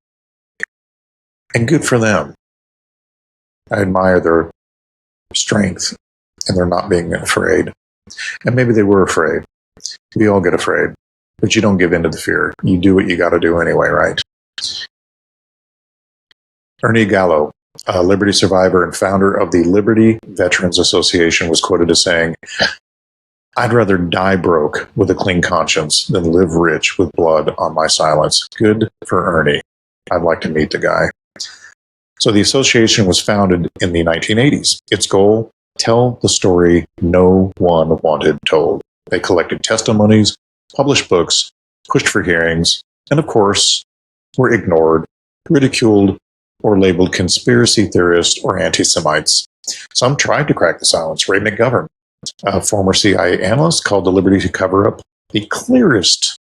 And good for them. I admire their strength and their not being afraid. And maybe they were afraid. We all get afraid. But you don't give in to the fear. You do what you got to do anyway, right? Ernie Gallo, a Liberty survivor and founder of the Liberty Veterans Association, was quoted as saying, "I'd rather die broke with a clean conscience than live rich with blood on my silence." Good for Ernie. I'd like to meet the guy. So the association was founded in the 1980s. Its goal, tell the story no one wanted told. They collected testimonies, published books, pushed for hearings, and of course, were ignored, ridiculed, or labeled conspiracy theorists or anti-Semites. Some tried to crack the silence. Ray McGovern, a former CIA analyst, called the Liberty to cover up the clearest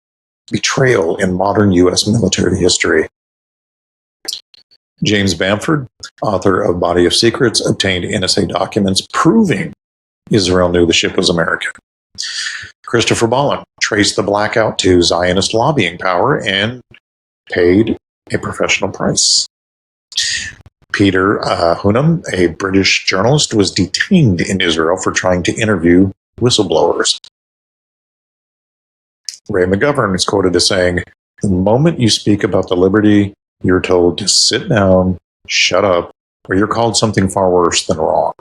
betrayal in modern U.S. military history. James Bamford, author of Body of Secrets, obtained NSA documents proving Israel knew the ship was American. Christopher Ballin traced the blackout to Zionist lobbying power and paid a professional price. Peter Hunham, a British journalist, was detained in Israel for trying to interview whistleblowers. Ray McGovern is quoted as saying, "The moment you speak about the Liberty, you're told to sit down, shut up, or you're called something far worse than wrong."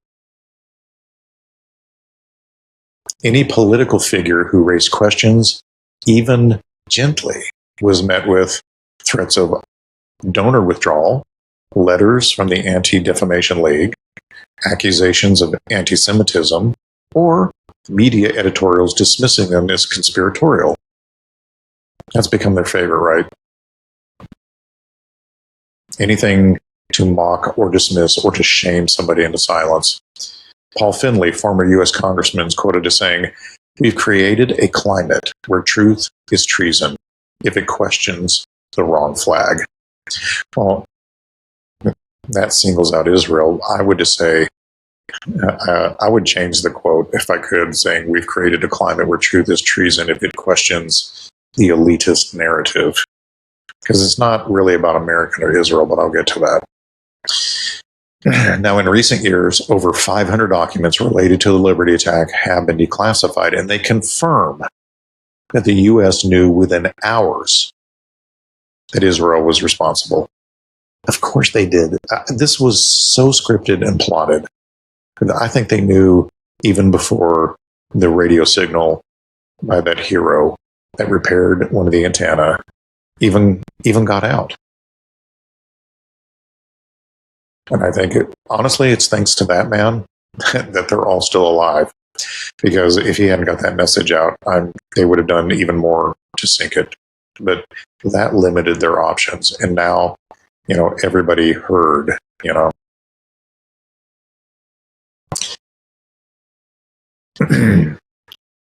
Any political figure who raised questions, even gently, was met with threats of donor withdrawal, letters from the Anti-Defamation League, accusations of anti-Semitism, or media editorials dismissing them as conspiratorial. That's become their favorite, right? Anything to mock or dismiss or to shame somebody into silence. Paul Finley, former U.S. congressman, is quoted as saying, "We've created a climate where truth is treason if it questions the wrong flag." Well, that singles out Israel. I would just say, I would change the quote if I could, saying, "We've created a climate where truth is treason if it questions the elitist narrative." Because it's not really about American or Israel, but I'll get to that. Now, in recent years, over 500 documents related to the Liberty attack have been declassified, and they confirm that the U.S. knew within hours that Israel was responsible. Of course they did. This was so scripted and plotted. I think they knew even before the radio signal by that hero that repaired one of the antenna even got out. And I think, honestly, it's thanks to that man that they're all still alive. Because if he hadn't got that message out, they would have done even more to sink it. But that limited their options. And now, everybody heard,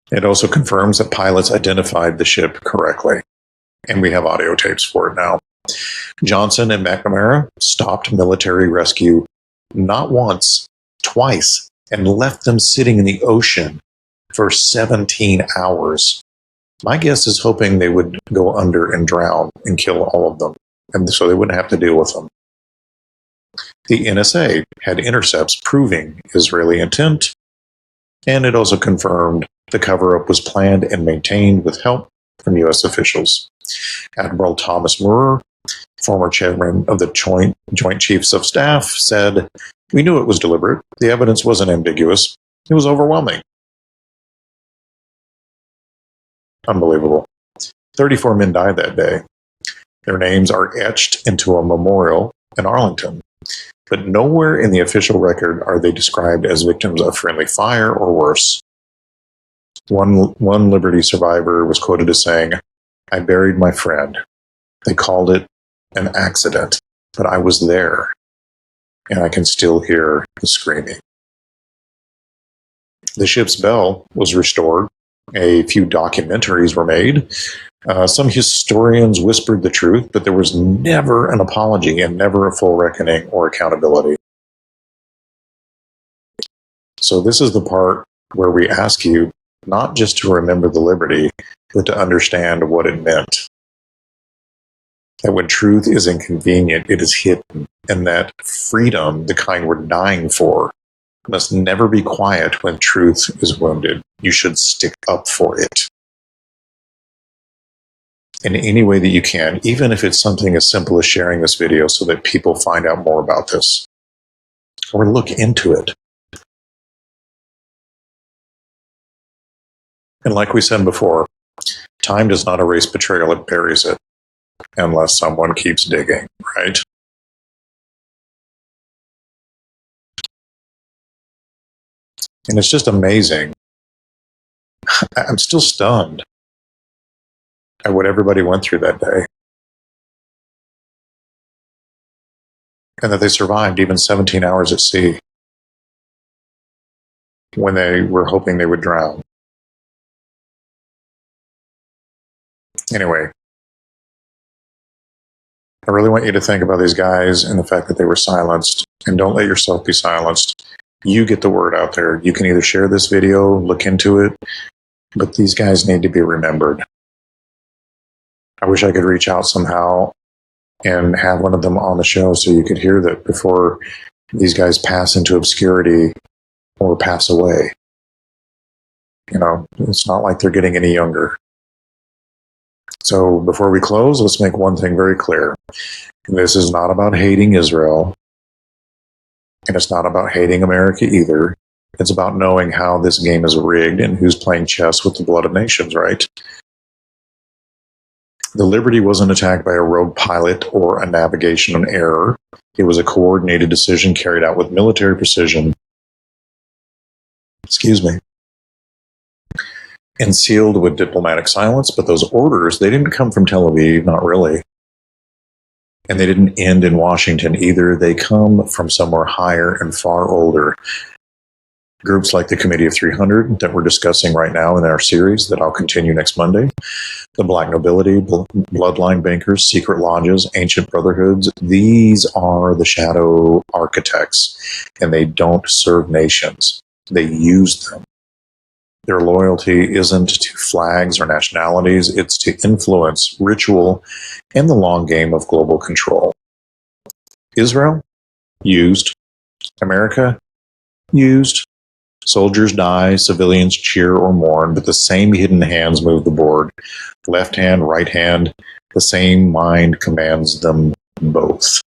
It also confirms that pilots identified the ship correctly. And we have audio tapes for it now. Johnson and McNamara stopped military rescue not once, twice, and left them sitting in the ocean for 17 hours. My guess is hoping they would go under and drown and kill all of them, and so they wouldn't have to deal with them. The NSA had intercepts proving Israeli intent, and it also confirmed the cover-up was planned and maintained with help from U.S. officials. Admiral Thomas Moore, former chairman of the Joint Chiefs of Staff, said, "We knew it was deliberate. The evidence wasn't ambiguous. It was overwhelming." Unbelievable. 34 men died that day. Their names are etched into a memorial in Arlington, but nowhere in the official record are they described as victims of friendly fire or worse. One Liberty survivor was quoted as saying, "I buried my friend. They called it an accident, but I was there, and I can still hear the screaming." The ship's bell was restored. A few documentaries were made. Some historians whispered the truth, but there was never an apology and never a full reckoning or accountability. So this is the part where we ask you not just to remember the Liberty, but to understand what it meant. That when truth is inconvenient, it is hidden, and that freedom, the kind we're dying for, must never be quiet when truth is wounded. You should stick up for it in any way that you can, even if it's something as simple as sharing this video so that people find out more about this or look into it. And like we said before, time does not erase betrayal, it buries it, unless someone keeps digging, right? And it's just amazing. I'm still stunned at what everybody went through that day. And that they survived even 17 hours at sea when they were hoping they would drown. Anyway, I really want you to think about these guys and the fact that they were silenced. And don't let yourself be silenced. You get the word out there. You can either share this video, look into it, but these guys need to be remembered. I wish I could reach out somehow and have one of them on the show so you could hear that before these guys pass into obscurity or pass away. You know, it's not like they're getting any younger. So before we close, let's make one thing very clear. This is not about hating Israel, and it's not about hating America either. It's about knowing how this game is rigged and who's playing chess with the blood of nations, right? The Liberty wasn't attacked by a rogue pilot or a navigation error. It was a coordinated decision carried out with military precision. And sealed with diplomatic silence, but those orders, they didn't come from Tel Aviv, not really. And they didn't end in Washington either. They come from somewhere higher and far older. Groups like the Committee of 300 that we're discussing right now in our series that I'll continue next Monday, the Black Nobility, bloodline bankers, secret lodges, ancient brotherhoods, these are the shadow architects, and they don't serve nations. They use them. Their loyalty isn't to flags or nationalities, it's to influence, ritual, and the long game of global control. Israel? Used. America? Used. Soldiers die, civilians cheer or mourn, but the same hidden hands move the board. Left hand, right hand, the same mind commands them both.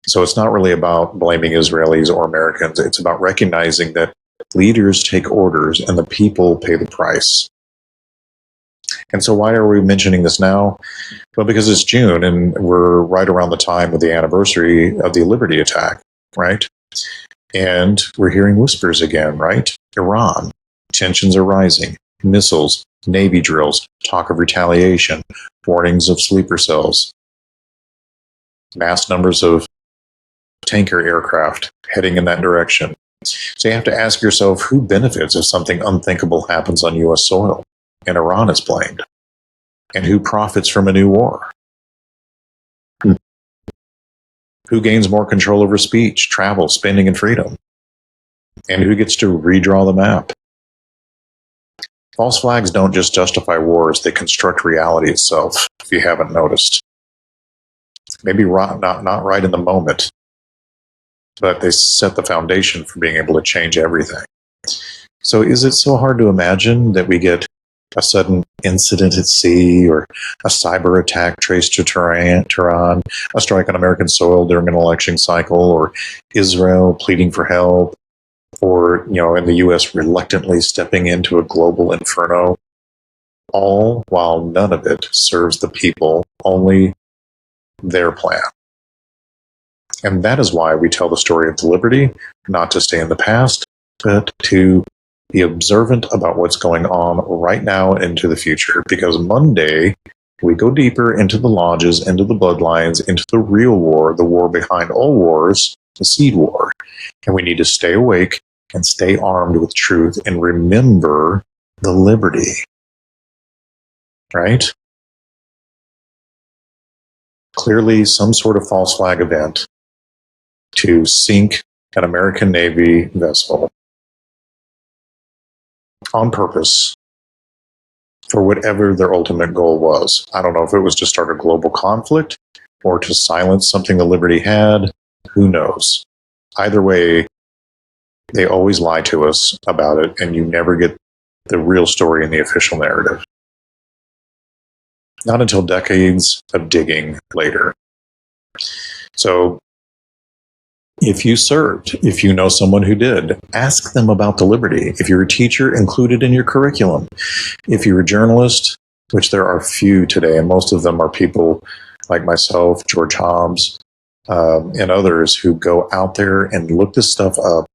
So it's not really about blaming Israelis or Americans. It's about recognizing that leaders take orders and the people pay the price. And so why are we mentioning this now? Well, because it's June and we're right around the time of the anniversary of the Liberty attack, right? And we're hearing whispers again, right? Iran, tensions are rising, missiles, Navy drills, talk of retaliation, warnings of sleeper cells, mass numbers of tanker aircraft heading in that direction. So you have to ask yourself, who benefits if something unthinkable happens on U.S. soil and Iran is blamed? And who profits from a new war? Who gains more control over speech, travel, spending, and freedom? And who gets to redraw the map? False flags don't just justify wars, they construct reality itself, if you haven't noticed. Maybe not right in the moment, but they set the foundation for being able to change everything. So is it so hard to imagine that we get a sudden incident at sea or a cyber attack traced to Tehran, a strike on American soil during an election cycle, or Israel pleading for help, or, in the U.S. reluctantly stepping into a global inferno, all while none of it serves the people, only their plan. And that is why we tell the story of the Liberty, not to stay in the past, but to be observant about what's going on right now into the future. Because Monday, we go deeper into the lodges, into the bloodlines, into the real war, the war behind all wars, the seed war. And we need to stay awake and stay armed with truth and remember the Liberty. Right? Clearly, some sort of false flag event to sink an American Navy vessel on purpose for whatever their ultimate goal was. I don't know if it was to start a global conflict or to silence something the Liberty had. Who knows? Either way, they always lie to us about it, and you never get the real story in the official narrative. Not until decades of digging later. So, if you served, if you know someone who did, ask them about the Liberty. If you're a teacher, include it in your curriculum. If you're a journalist, which there are few today, and most of them are people like myself, George Hobbs, and others who go out there and look this stuff up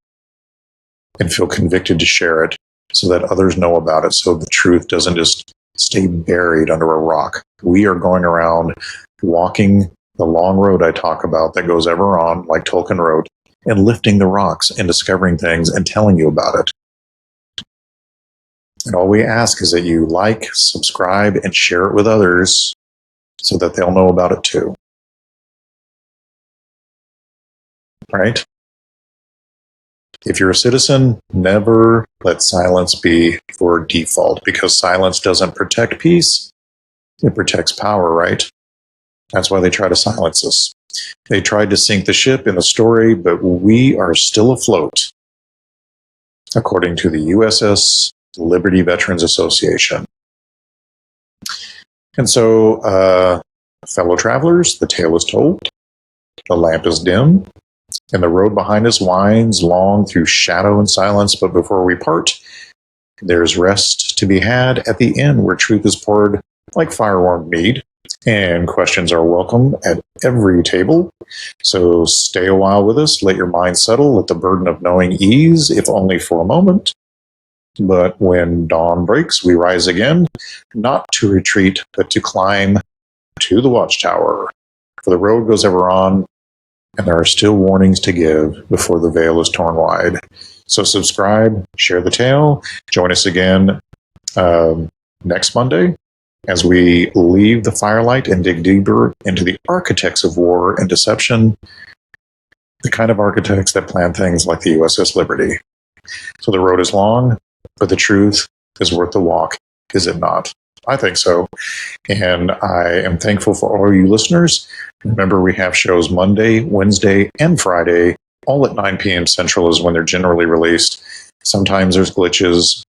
and feel convicted to share it so that others know about it, so the truth doesn't just stay buried under a rock. We are going around walking the long road I talk about that goes ever on, like Tolkien wrote, and lifting the rocks and discovering things and telling you about it. And all we ask is that you like, subscribe, and share it with others so that they'll know about it too. Right? If you're a citizen, never let silence be your default, because silence doesn't protect peace, it protects power, right? That's why they try to silence us. They tried to sink the ship in the story, but we are still afloat, according to the USS Liberty Veterans Association. And so, fellow travelers, the tale is told, the lamp is dim, and the road behind us winds long through shadow and silence. But before we part, there's rest to be had at the inn where truth is poured like fire-warmed mead, and questions are welcome at every table. So stay a while with us, let your mind settle, let the burden of knowing ease, if only for a moment. But when dawn breaks, we rise again, not to retreat, but to climb to the watchtower. For the road goes ever on, and there are still warnings to give before the veil is torn wide. So subscribe, share the tale, join us again next Monday as we leave the firelight and dig deeper into the architects of war and deception, the kind of architects that plan things like the USS Liberty. So the road is long, but the truth is worth the walk, is it not? I think so. And I am thankful for all you listeners. Remember, we have shows Monday, Wednesday, and Friday, all at 9 p.m. Central is when they're generally released. Sometimes there's glitches.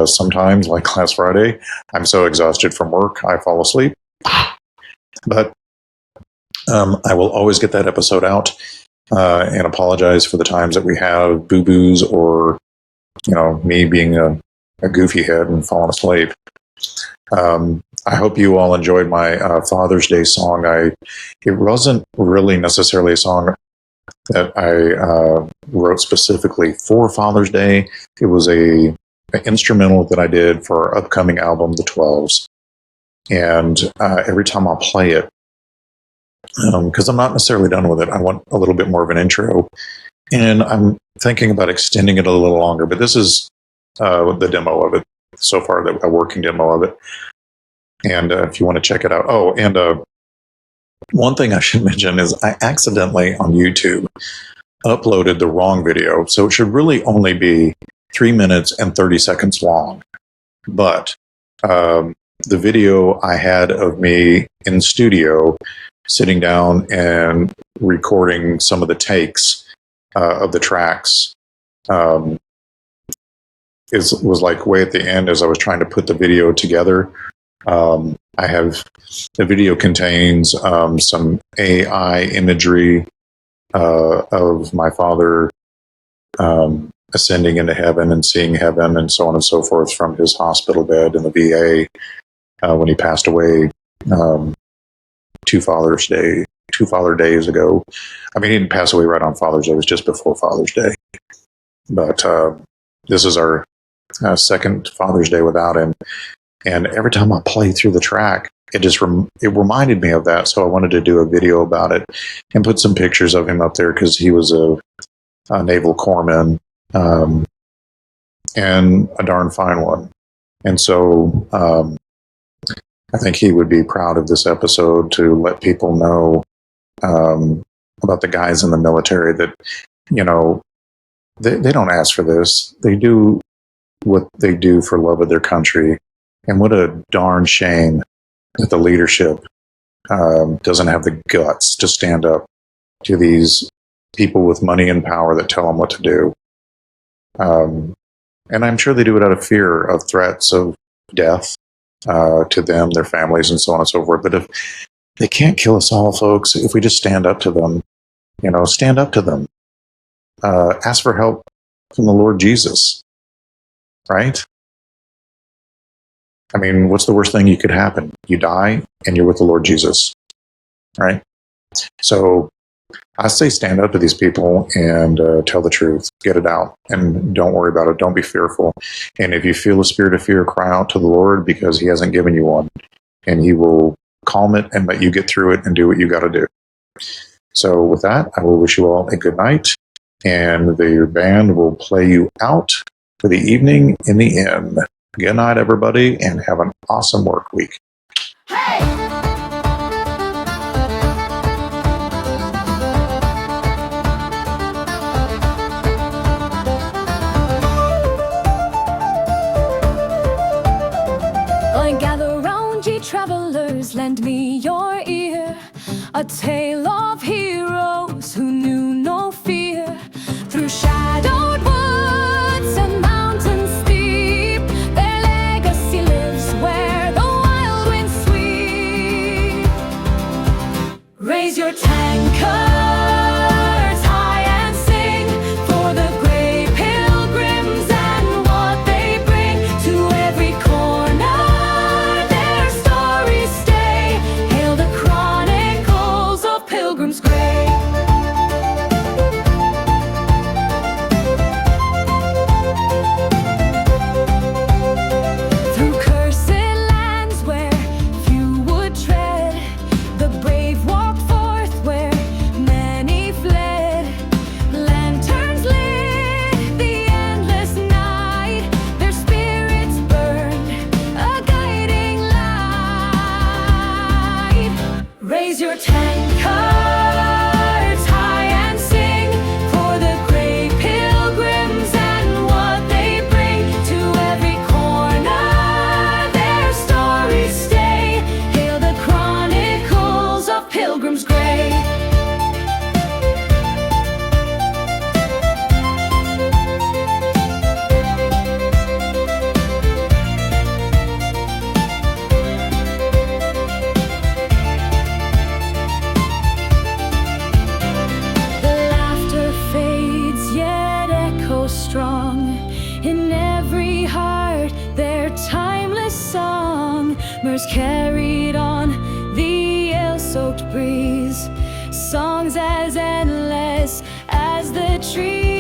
Sometimes, like last Friday, I'm so exhausted from work, I fall asleep. But I will always get that episode out and apologize for the times that we have boo-boos or, me being a goofy head and falling asleep. I hope you all enjoyed my Father's Day song. It wasn't really necessarily a song that I wrote specifically for Father's Day. It was an instrumental that I did for our upcoming album, The 12s. And every time I'll play it, because I'm not necessarily done with it, I want a little bit more of an intro. And I'm thinking about extending it a little longer, but this is the demo of it so far, a working demo of it. And if you want to check it out. Oh, and one thing I should mention is I accidentally on YouTube uploaded the wrong video. So it should really only be 3 minutes and 30 seconds long. But the video I had of me in studio sitting down and recording some of the takes of the tracks was like way at the end as I was trying to put the video together. The video contains some AI imagery of my father ascending into heaven and seeing heaven and so on and so forth from his hospital bed in the VA when he passed away two Father Days ago. I mean, he didn't pass away right on Father's Day. It was just before Father's Day. But this is our second Father's Day without him. And every time I play through the track, it reminded me of that. So I wanted to do a video about it and put some pictures of him up there because he was a naval corpsman and a darn fine one. And so I think he would be proud of this episode to let people know about the guys in the military that, they don't ask for this. They do what they do for love of their country. And what a darn shame that the leadership doesn't have the guts to stand up to these people with money and power that tell them what to do. And I'm sure they do it out of fear of threats of death to them, their families, and so on and so forth. But if they can't kill us all, folks, if we just stand up to them, stand up to them. Ask for help from the Lord Jesus, right? I mean, what's the worst thing you could happen? You die and you're with the Lord Jesus, right? So I say stand up to these people and tell the truth, get it out, and don't worry about it. Don't be fearful. And if you feel a spirit of fear, cry out to the Lord because he hasn't given you one, and he will calm it and let you get through it and do what you got to do. So with that, I will wish you all a good night, and the band will play you out for the evening in the inn. Good night, everybody, and have an awesome work week. Hey! Gather round, ye travelers, lend me your ear. a tale of heroes who knew no fear. Through shadowed woods and mountains steep, their legacy lives where the wild winds sweep. Raise your tankards high and sing for the Grey Pilgrims and what they bring to every corner. Their stories stay. Hail the chronicles of Pilgrims Grey. Through cursed lands where few would tread, the brave walked forth where many fled. Lanterns lit the endless night, their spirits burned a guiding light. Raise your tankards high and sing for the Grey Pilgrims and what they bring to every corner. Their stories stay. Hail the chronicles of Pilgrims Grey. The laughter fades, yet echoes strong in every heart. Their timeless song, mirrors carried on the ale-soaked breeze. Songs as endless as the trees.